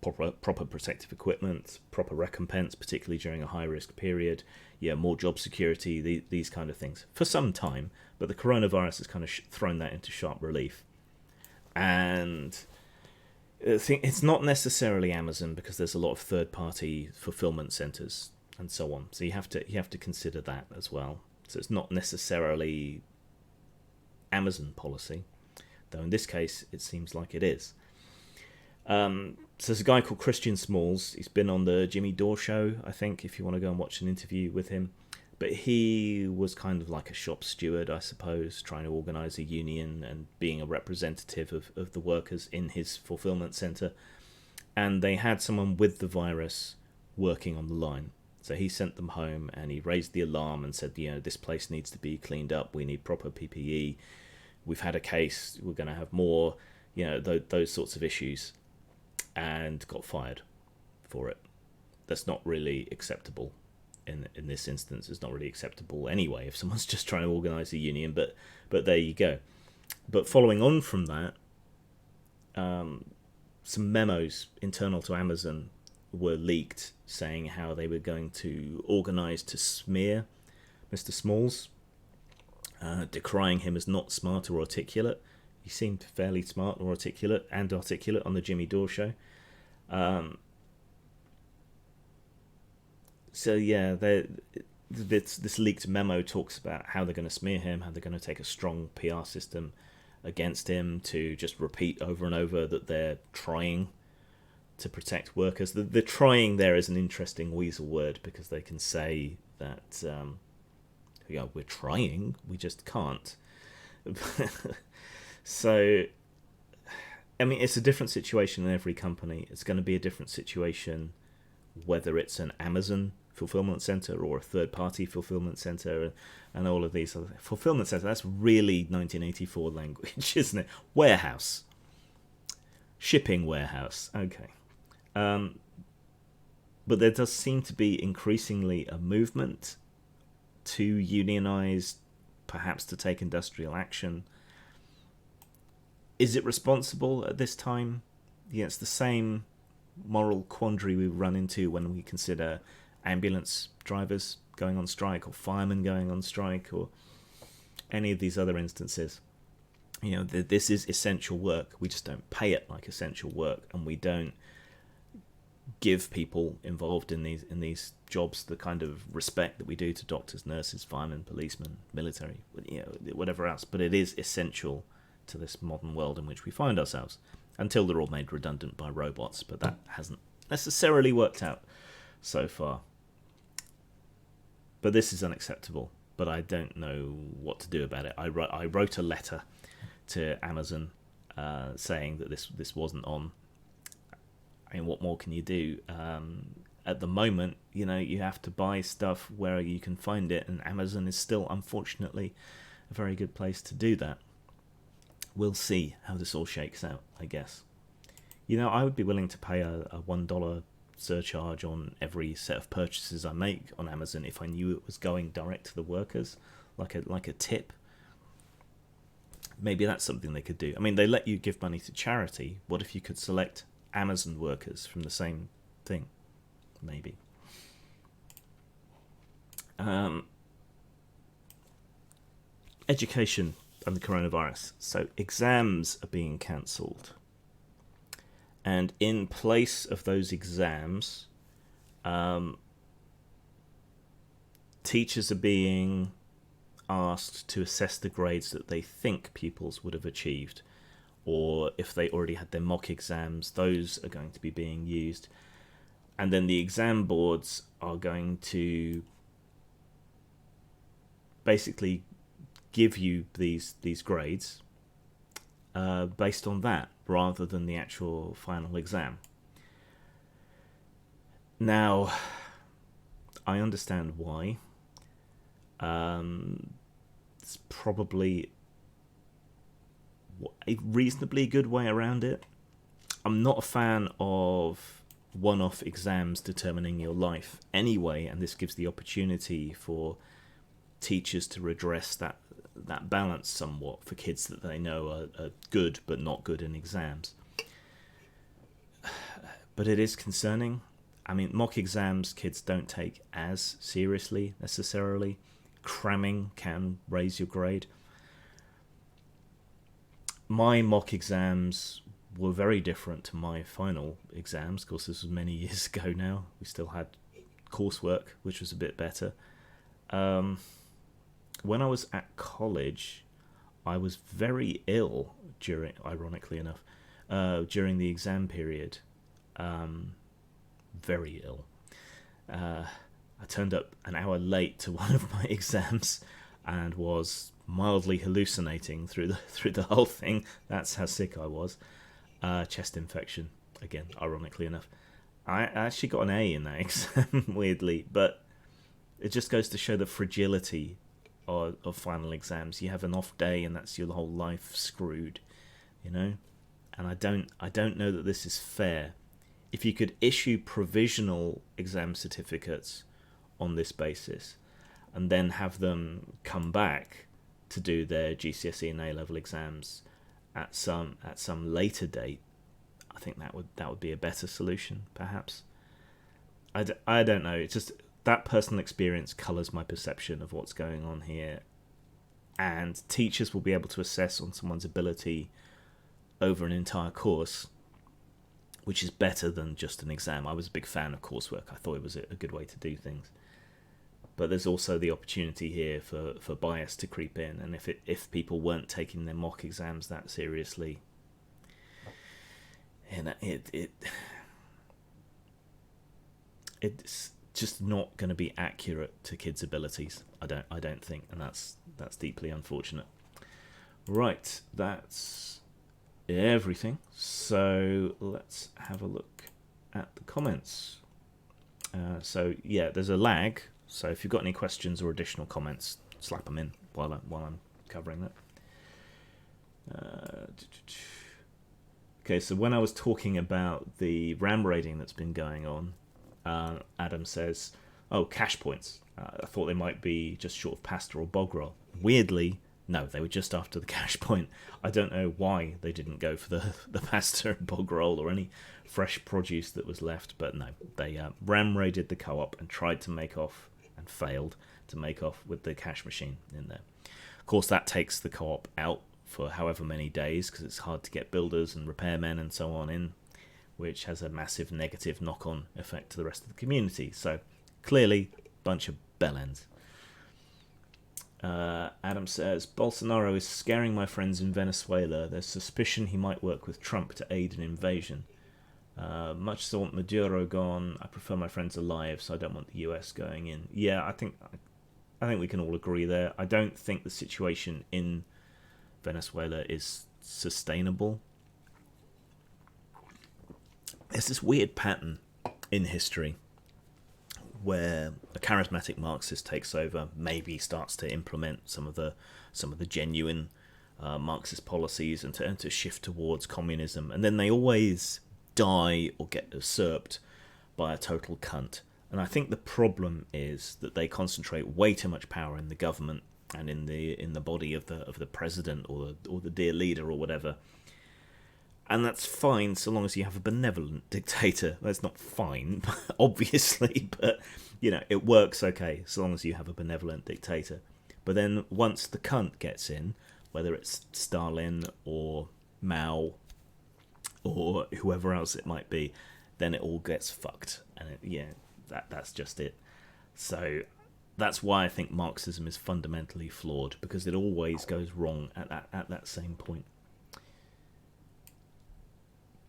proper protective equipment, proper recompense, particularly during a high-risk period, more job security, these kind of things, for some time. But the coronavirus has kind of thrown that into sharp relief. And it's not necessarily Amazon, because there's a lot of third-party fulfillment centers and so on. So you have to consider that as well. So it's not necessarily Amazon policy, though in this case it seems like it is. So there's a guy called Christian Smalls. He's been on the Jimmy Dore show, I think, if you want to go and watch an interview with him. But he was kind of like a shop steward, I suppose, trying to organise a union and being a representative of the workers in his fulfillment centre. And they had someone with the virus working on the line. So he sent them home and he raised the alarm and said, this place needs to be cleaned up. We need proper PPE. We've had a case. We're going to have more, those sorts of issues. And got fired for it. That's not really acceptable in this instance. It's not really acceptable anyway if someone's just trying to organise a union, but there you go. But following on from that, some memos internal to Amazon were leaked saying how they were going to organise to smear Mr. Smalls, decrying him as not smart or articulate. He seemed fairly smart or articulate on the Jimmy Dore show. This leaked memo talks about how they're going to smear him, how they're going to take a strong PR system against him to just repeat over and over that they're trying to protect workers. The trying there is an interesting weasel word, because they can say that we're trying, we just can't. So, I mean, it's a different situation in every company. It's going to be a different situation whether it's an Amazon fulfillment center or a third-party fulfillment center, and all of these other fulfillment center. That's really 1984 language, isn't it? Warehouse, shipping warehouse. Okay, but there does seem to be increasingly a movement to unionize, perhaps to take industrial action. Is it responsible at this time? It's the same moral quandary we run into when we consider ambulance drivers going on strike, or firemen going on strike, or any of these other instances. This is essential work. We just don't pay it like essential work, and we don't give people involved in these jobs the kind of respect that we do to doctors, nurses, firemen, policemen, military, whatever else. But it is essential to this modern world in which we find ourselves, until they're all made redundant by robots, but that hasn't necessarily worked out so far. But this is unacceptable, but I don't know what to do about it. I wrote a letter to Amazon saying that this wasn't on. I mean, what more can you do? At the moment, you have to buy stuff where you can find it, and Amazon is still, unfortunately, a very good place to do that. We'll see how this all shakes out, I guess. I would be willing to pay a $1 surcharge on every set of purchases I make on Amazon if I knew it was going direct to the workers, like a tip. Maybe that's something they could do. I mean, they let you give money to charity. What if you could select Amazon workers from the same thing? Maybe. Education and the coronavirus. So exams are being cancelled And in place of those exams, teachers are being asked to assess the grades that they think pupils would have achieved, or if they already had their mock exams, those are going to be being used. And then the exam boards are going to basically give you these grades based on that, rather than the actual final exam. Now, I understand why. It's probably a reasonably good way around it. I'm not a fan of one-off exams determining your life anyway, and this gives the opportunity for teachers to redress that balance somewhat for kids that they know are good but not good in exams. But it is concerning. I mean, mock exams kids don't take as seriously necessarily. Cramming can raise your grade. My mock exams were very different to my final exams. Of course, this was many years ago now. We still had coursework, which was a bit better. When I was at college, I was very ill ironically enough, during the exam period. Very ill. I turned up an hour late to one of my exams and was mildly hallucinating through the whole thing. That's how sick I was. Chest infection, again, ironically enough. I actually got an A in that exam, weirdly, but it just goes to show the fragility of final exams. You have an off day and that's your whole life screwed, you know? And I don't know that this is fair. If you could issue provisional exam certificates on this basis and then have them come back to do their GCSE and A-level exams at some later date, I think that would be a better solution, perhaps. I don't know. It's just that personal experience colours my perception of what's going on here, and teachers will be able to assess on someone's ability over an entire course, which is better than just an exam. I was a big fan of coursework. I thought it was a good way to do things. But there's also the opportunity here for bias to creep in, and if people weren't taking their mock exams that seriously, and it's just not going to be accurate to kids' abilities. I don't think, and that's deeply unfortunate. Right, that's everything. So let's have a look at the comments. So yeah, there's a lag. So if you've got any questions or additional comments, slap them in while I'm covering that. Okay, so when I was talking about the RAM raiding that's been going on, Adam says, "Oh, cash points. I thought they might be just short of pasta or bog roll." Weirdly, no, they were just after the cash point. I don't know why they didn't go for the pasta and bog roll or any fresh produce that was left, but no, they RAM raided the co-op and tried to make off, and failed to make off with the cash machine in there. Of course, that takes the co-op out for however many days, because it's hard to get builders and repairmen and so on in, which has a massive negative knock-on effect to the rest of the community. So clearly, bunch of bellends. Adam says, Bolsonaro is scaring my friends in Venezuela. There's suspicion he might work with Trump to aid an invasion. Much as I want Maduro gone, I prefer my friends alive, so I don't want the US going in. Yeah, I think we can all agree there. I don't think the situation in Venezuela is sustainable. There's this weird pattern in history where a charismatic Marxist takes over, maybe starts to implement some of the genuine Marxist policies and to shift towards communism, and then they always die or get usurped by a total cunt. And I think the problem is that they concentrate way too much power in the government and in the body of the president or the dear leader or whatever. And that's fine so long as you have a benevolent dictator. That's not fine, obviously, but you know, it works okay so long as you have a benevolent dictator. But then once the cunt gets in, whether it's Stalin or Mao, or whoever else it might be, then it all gets fucked. And that's just it. So that's why I think Marxism is fundamentally flawed, because it always goes wrong at that same point.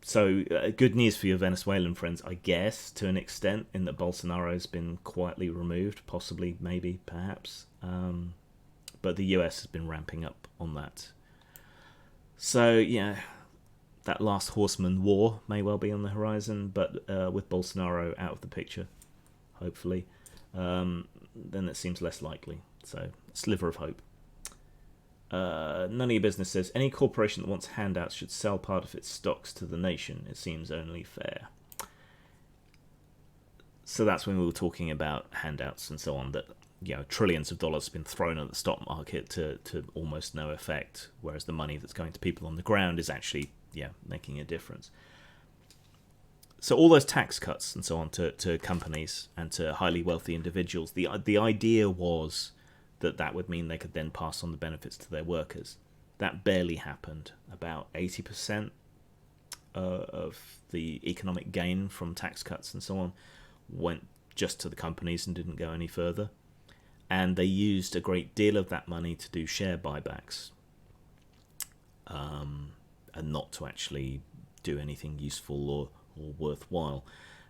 So good news for your Venezuelan friends, I guess, to an extent, in that Bolsonaro's been quietly removed, possibly, maybe, perhaps. But the US has been ramping up on that. So, yeah, that last horseman war may well be on the horizon, but with Bolsonaro out of the picture, hopefully, then it seems less likely. So, sliver of hope. None of your business says, any corporation that wants handouts should sell part of its stocks to the nation. It seems only fair. So that's when we were talking about handouts and so on, that trillions of dollars have been thrown at the stock market to almost no effect, whereas the money that's going to people on the ground is actually making a difference. So all those tax cuts and so on to companies and to highly wealthy individuals, the idea was that would mean they could then pass on the benefits to their workers. That barely happened. About 80% of the economic gain from tax cuts and so on went just to the companies and didn't go any further. And they used a great deal of that money to do share buybacks, and not to actually do anything useful or worthwhile.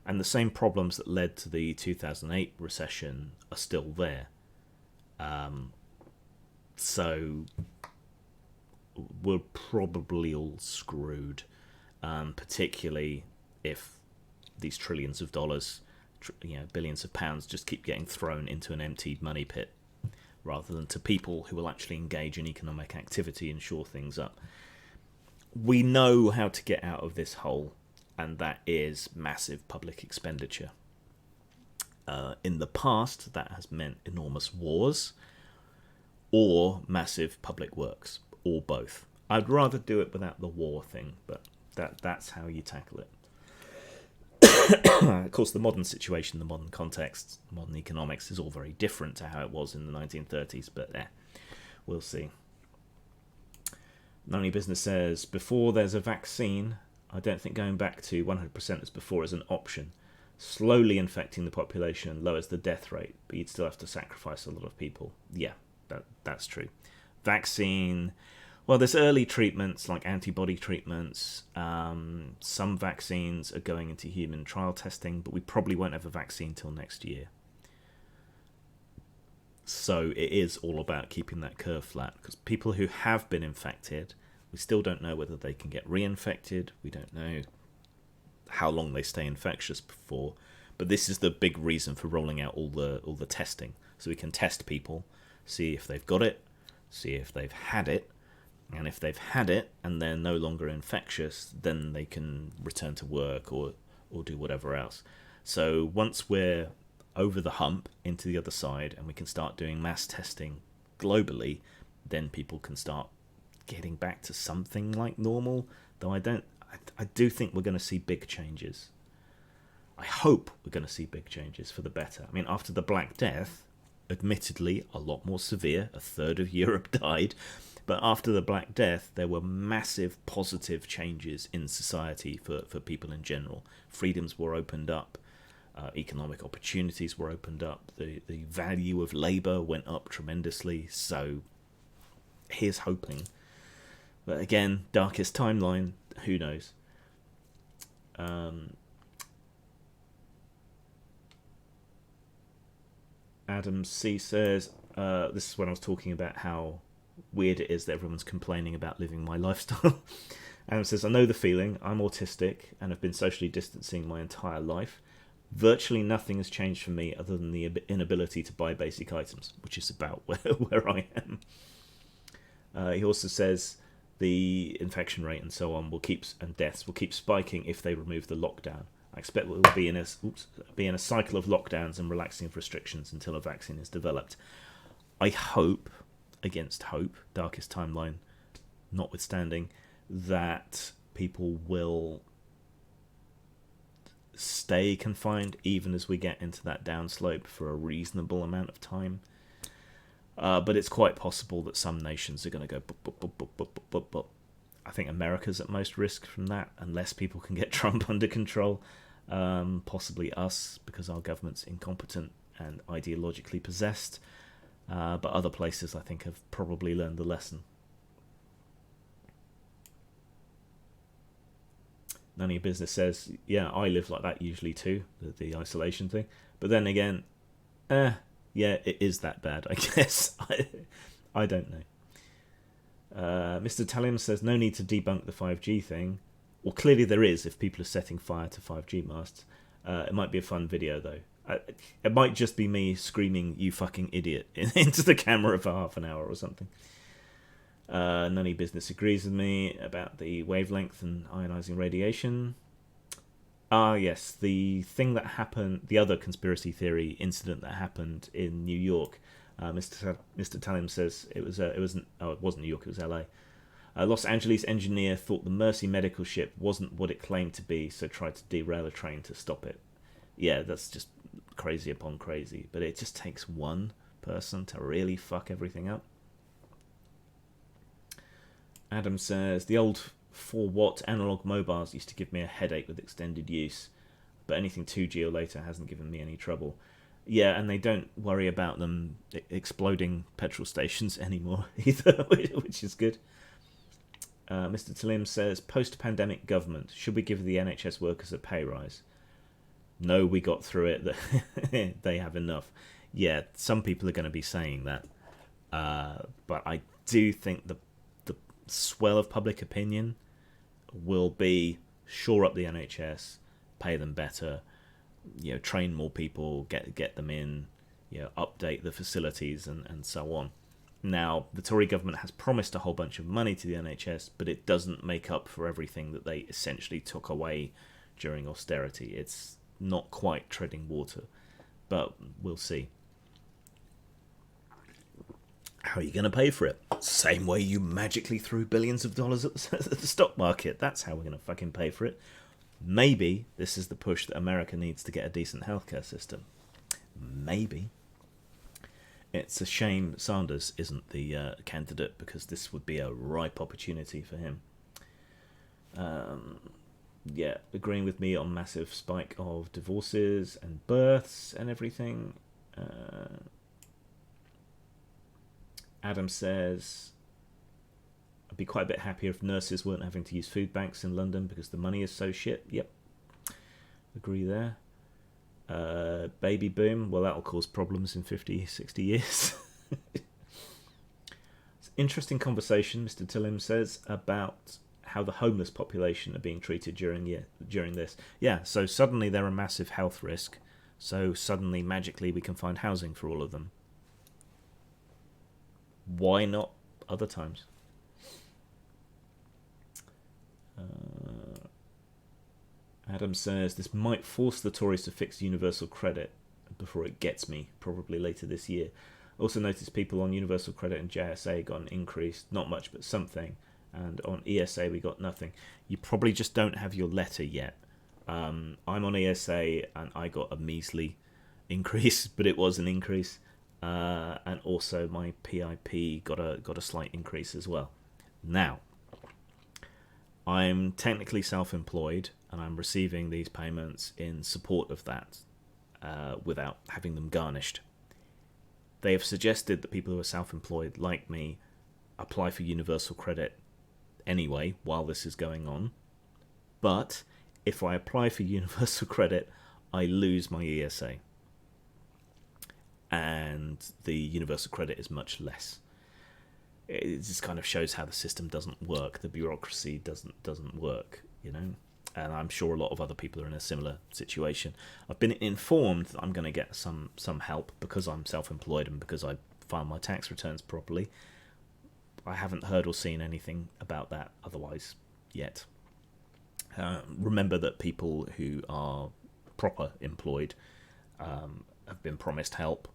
And the same problems that led to the 2008 recession are still there. So we're probably all screwed, particularly if these trillions of dollars, billions of pounds just keep getting thrown into an empty money pit, rather than to people who will actually engage in economic activity and shore things up. We know how to get out of this hole, and that is massive public expenditure. In the past, that has meant enormous wars or massive public works, or both. I'd rather do it without the war thing, but that's how you tackle it. Of course, the modern situation, the modern context, modern economics is all very different to how it was in the 1930s, but we'll see. None of your business says, before there's a vaccine, I don't think going back to 100% as before is an option. Slowly infecting the population lowers the death rate, but you'd still have to sacrifice a lot of people. Yeah, that's true. Vaccine, well, there's early treatments like antibody treatments. Some vaccines are going into human trial testing, but we probably won't have a vaccine till next year. So it is all about keeping that curve flat, because people who have been infected, we still don't know whether they can get reinfected. We don't know how long they stay infectious for, but this is the big reason for rolling out all the testing, so we can test people, see if they've got it, see if they've had it, and if they've had it and they're no longer infectious, then they can return to work or do whatever else. So once we're over the hump into the other side and we can start doing mass testing globally, then people can start getting back to something like normal, though I do think we're going to see big changes. I hope we're going to see big changes for the better. I mean, after the Black Death, admittedly a lot more severe, a third of Europe died, but after the Black Death, there were massive positive changes in society for people in general. Freedoms were opened up, economic opportunities were opened up, the value of labour went up tremendously, so here's hoping. But again, darkest timeline, who knows? Adam C says, this is when I was talking about how weird it is that everyone's complaining about living my lifestyle. Adam says, I know the feeling. I'm autistic and have been socially distancing my entire life. Virtually nothing has changed for me other than the inability to buy basic items, which is about where I am. He also says the infection rate and so on and deaths will keep spiking if they remove the lockdown. I expect we'll be in a cycle of lockdowns and relaxing of restrictions until a vaccine is developed. I hope, against hope, darkest timeline notwithstanding, that people will stay confined even as we get into that downslope for a reasonable amount of time. But it's quite possible that some nations are going to go bup, bup, bup, bup, bup, bup, bup. I think America's at most risk from that, unless people can get Trump under control. Possibly us, because our government's incompetent and ideologically possessed. But other places, I think, have probably learned the lesson. None of your business says, yeah, I live like that usually too, the isolation thing. But then again, yeah, it is that bad, I guess. I don't know. Mr. Talim says, no need to debunk the 5G thing. Well, clearly there is if people are setting fire to 5G masts. It might be a fun video, though. It might just be me screaming, you fucking idiot, into the camera for half an hour or something. None of your business agrees with me about the wavelength and ionizing radiation. Yes, the thing that happened, the other conspiracy theory incident that happened in New York. Mr. Talim says it wasn't New York, it was LA. Los Angeles engineer thought the Mercy medical ship wasn't what it claimed to be, so tried to derail a train to stop it. Yeah, that's just crazy upon crazy, but it just takes one person to really fuck everything up. Adam says, the old 4-watt analog mobiles used to give me a headache with extended use, but anything 2G or later hasn't given me any trouble. Yeah, and they don't worry about them exploding petrol stations anymore either, which is good. Mr. Talim says, post-pandemic government, should we give the NHS workers a pay rise? No, we got through it. They have enough. Yeah, some people are going to be saying that. But I do think the swell of public opinion will be shore up the NHS, pay them better, train more people, get them in, update the facilities and so on. Now, the Tory government has promised a whole bunch of money to the NHS, but it doesn't make up for everything that they essentially took away during austerity. It's not quite treading water, but we'll see. How are you going to pay for it? Same way you magically threw billions of dollars at the stock market. That's how we're going to fucking pay for it. Maybe this is the push that America needs to get a decent healthcare system. Maybe. It's a shame Sanders isn't the candidate, because this would be a ripe opportunity for him. Yeah, agreeing with me on massive spike of divorces and births and everything. Adam says, I'd be quite a bit happier if nurses weren't having to use food banks in London because the money is so shit. Yep, agree there. Baby boom, well, that'll cause problems in 50, 60 years. It's an interesting conversation, Mr. Tillim says, about how the homeless population are being treated during this. Yeah, so suddenly they're a massive health risk, so suddenly, magically, we can find housing for all of them. Why not other times? Adam says, this might force the Tories to fix universal credit before it gets me, probably later this year. Also noticed people on universal credit and JSA got an increase, not much but something, and on ESA we got nothing. You probably just don't have your letter yet. I'm on ESA and I got a measly increase, but it was an increase. And also my PIP got a slight increase as well. Now, I'm technically self-employed and I'm receiving these payments in support of that, without having them garnished. They have suggested that people who are self-employed like me apply for universal credit anyway while this is going on. But if I apply for universal credit, I lose my ESA. And the universal credit is much less. It just kind of shows how the system doesn't work. The bureaucracy doesn't work, And I'm sure a lot of other people are in a similar situation. I've been informed that I'm going to get some help because I'm self-employed and because I file my tax returns properly. I haven't heard or seen anything about that otherwise yet. Remember that people who are proper employed have been promised help.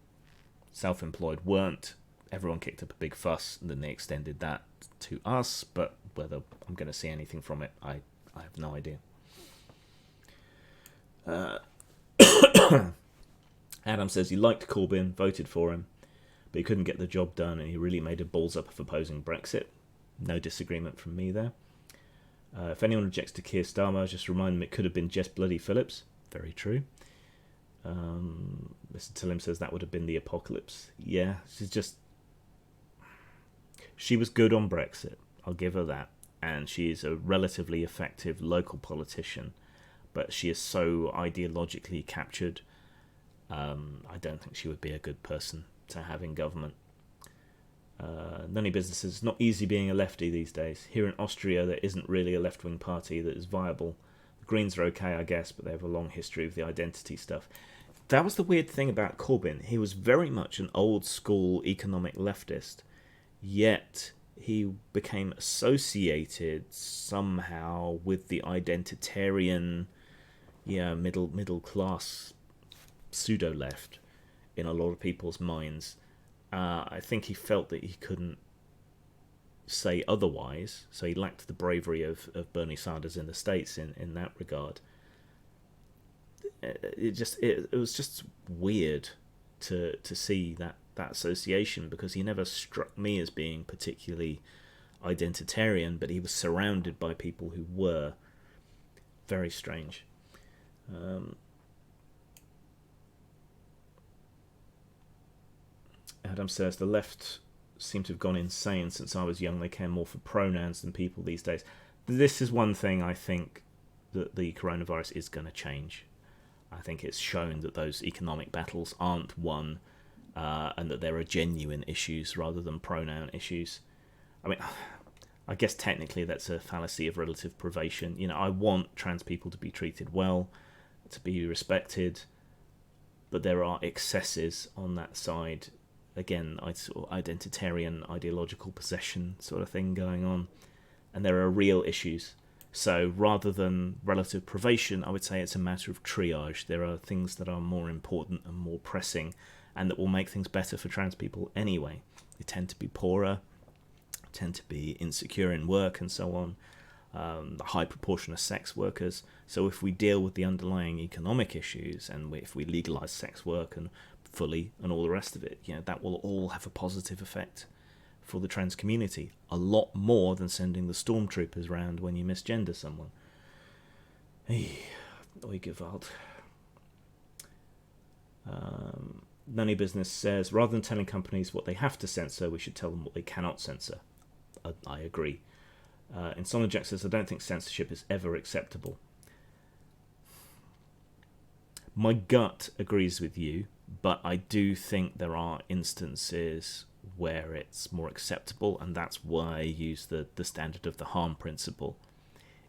Self-employed weren't. Everyone kicked up a big fuss, and then they extended that to us, but whether I'm going to see anything from it, I have no idea. Adam says he liked Corbyn, voted for him, but he couldn't get the job done, and he really made a balls up of opposing Brexit. No disagreement from me there. If anyone objects to Keir Starmer, just remind them it could have been Jess Bloody Phillips. Very true. Mr. Tillim says that would have been the apocalypse. Yeah, she was good on Brexit. I'll give her that. And she is a relatively effective local politician. But she is so ideologically captured. I don't think she would be a good person to have in government. None of businesses. It's not easy being a lefty these days. Here in Austria, there isn't really a left-wing party that is viable. The Greens are okay, I guess, but they have a long history of the identity stuff. That was the weird thing about Corbyn. He was very much an old-school economic leftist, yet he became associated somehow with the identitarian, middle class pseudo left in a lot of people's minds. I think he felt that he couldn't say otherwise, so he lacked the bravery of Bernie Sanders in the States in that regard. It was just weird to see that association, because he never struck me as being particularly identitarian, but he was surrounded by people who were. Very strange. Adam says, the left seem to have gone insane since I was young. They care more for pronouns than people these days. This is one thing I think that the coronavirus is going to change. I think it's shown that those economic battles aren't won, and that there are genuine issues rather than pronoun issues. I mean, I guess technically that's a fallacy of relative privation. I want trans people to be treated well, to be respected, but there are excesses on that side. Again, sort of identitarian, ideological possession sort of thing going on, and there are real issues. So rather than relative privation, I would say it's a matter of triage. There are things that are more important and more pressing, and that will make things better for trans people anyway. They tend to be poorer, tend to be insecure in work and so on, the high proportion of sex workers. So if we deal with the underlying economic issues, and if we legalise sex work and fully and all the rest of it, that will all have a positive effect for the trans community, a lot more than sending the stormtroopers round when you misgender someone. Oi Gewalt. Nunny Business says, rather than telling companies what they have to censor, we should tell them what they cannot censor. I agree. Insomniac says, I don't think censorship is ever acceptable. My gut agrees with you, but I do think there are instances where it's more acceptable, and that's why I use the standard of the harm principle.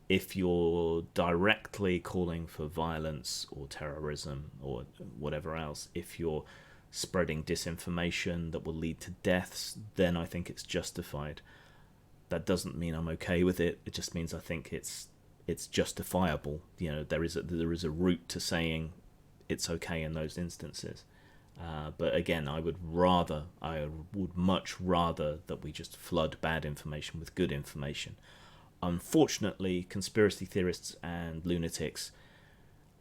If you're directly calling for violence or terrorism or whatever else, if you're spreading disinformation that will lead to deaths, then I think it's justified. That doesn't mean I'm okay with it. It just means I think it's justifiable. There is a route to saying it's okay in those instances. But again, I would much rather that we just flood bad information with good information. Unfortunately, conspiracy theorists and lunatics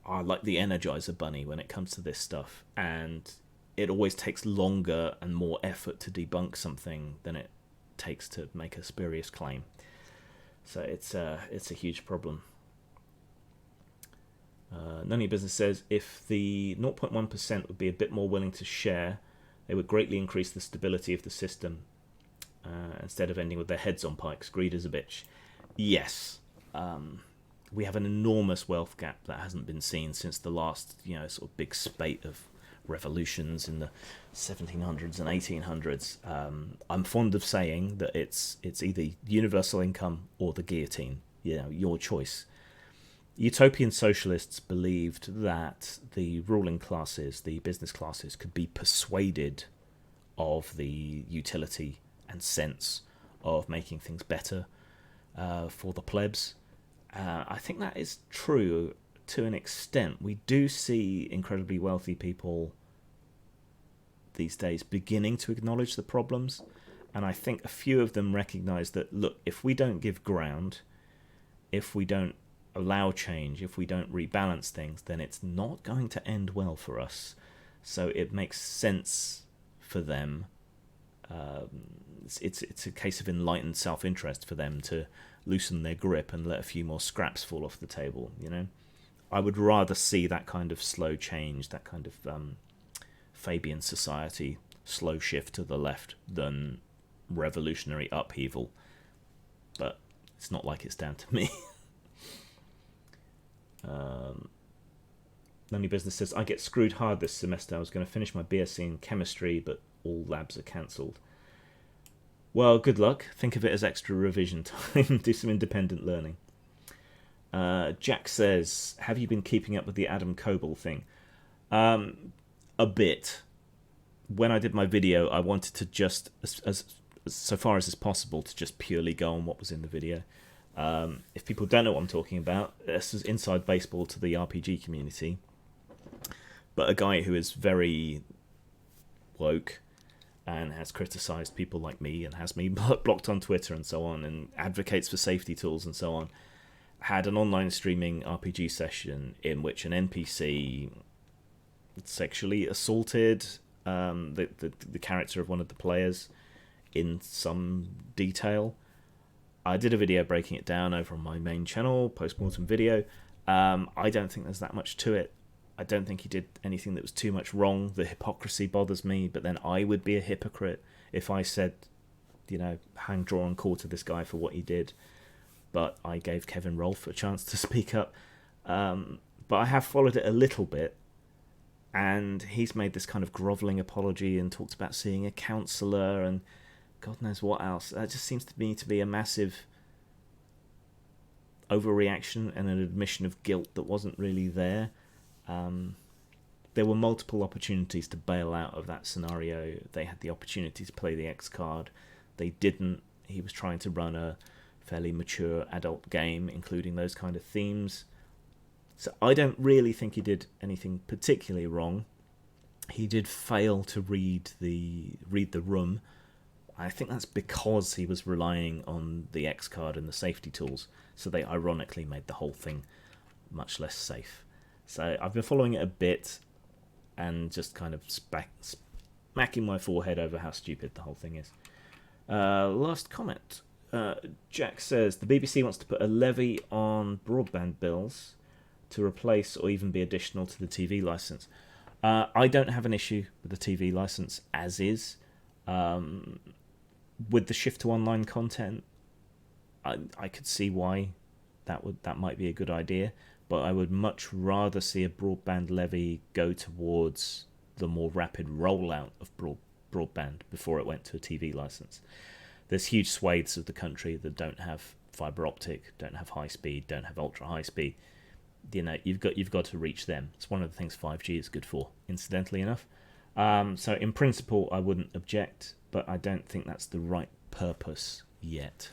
are like the Energizer Bunny when it comes to this stuff, and it always takes longer and more effort to debunk something than it takes to make a spurious claim. So it's a huge problem. None of your business says, if the 0.1% would be a bit more willing to share, they would greatly increase the stability of the system, instead of ending with their heads on pikes. Greed is a bitch. Yes. We have an enormous wealth gap that hasn't been seen since the last, sort of big spate of revolutions in the 1700s and 1800s. I'm fond of saying that it's either universal income or the guillotine. Your choice. Utopian socialists believed that the ruling classes, the business classes, could be persuaded of the utility and sense of making things better for the plebs. I think that is true to an extent. We do see incredibly wealthy people these days beginning to acknowledge the problems, and I think a few of them recognise that, look, if we don't give ground, if we don't allow change, if we don't rebalance things, then it's not going to end well for us. So it makes sense for them It's a case of enlightened self-interest for them to loosen their grip and let a few more scraps fall off the table. I would rather see that kind of slow change, that kind of Fabian society slow shift to the left than revolutionary upheaval. But it's not like it's down to me. Lonely Business says, I get screwed hard this semester. I was going to finish my BSc in chemistry, but all labs are cancelled. Well, good luck. Think of it as extra revision time. Do some independent learning. Jack says, have you been keeping up with the Adam Coble thing? A bit. When I did my video, I wanted to just, as so far as is possible, to just purely go on what was in the video. If people don't know what I'm talking about, this is inside baseball to the RPG community. But a guy who is very woke and has criticised people like me and has me blocked on Twitter and so on, and advocates for safety tools and so on, had an online streaming RPG session in which an NPC sexually assaulted the character of one of the players in some detail. I did a video breaking it down over on my main channel, Postmortem Video. I don't think there's that much to it. I don't think he did anything that was too much wrong. The hypocrisy bothers me, but then I would be a hypocrite if I said, hang, draw, and quarter this guy for what he did. But I gave Kevin Rolfe a chance to speak up. But I have followed it a little bit, and he's made this kind of grovelling apology and talked about seeing a counsellor and God knows what else. That just seems to me to be a massive overreaction and an admission of guilt that wasn't really there. There were multiple opportunities to bail out of that scenario. They had the opportunity to play the X card. They didn't. He was trying to run a fairly mature adult game, including those kind of themes. So I don't really think he did anything particularly wrong. He did fail to read the room. I think that's because he was relying on the X card and the safety tools. So they ironically made the whole thing much less safe. So I've been following it a bit and just kind of smacking my forehead over how stupid the whole thing is. Last comment. Jack says, the BBC wants to put a levy on broadband bills to replace or even be additional to the TV licence. I don't have an issue with the TV licence as is. With the shift to online content, I could see why that might be a good idea, but I would much rather see a broadband levy go towards the more rapid rollout of broadband before it went to a TV license. There's huge swathes of the country that don't have fibre optic, don't have high speed, don't have ultra high speed. You've got to reach them. It's one of the things 5G is good for, incidentally enough. So in principle, I wouldn't object, but I don't think that's the right purpose yet.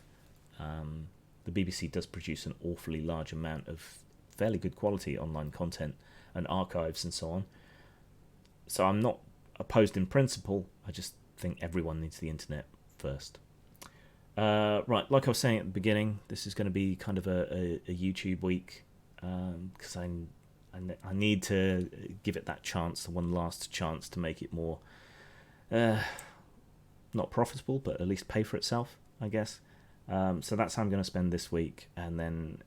The BBC does produce an awfully large amount of fairly good quality online content and archives and so on. So I'm not opposed in principle. I just think everyone needs the internet first. Right, like I was saying at the beginning, this is going to be kind of a YouTube week because I need to give it that chance, the one last chance to make it more not profitable, but at least pay for itself, I guess. So that's how I'm going to spend this week, and then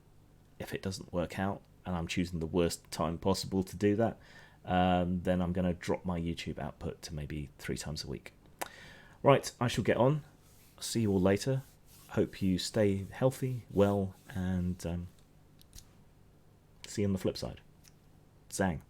if it doesn't work out and I'm choosing the worst time possible to do that, then I'm going to drop my YouTube output to maybe 3 times a week. Right, I shall get on. See you all later. Hope you stay healthy, well, and see you on the flip side. Zang.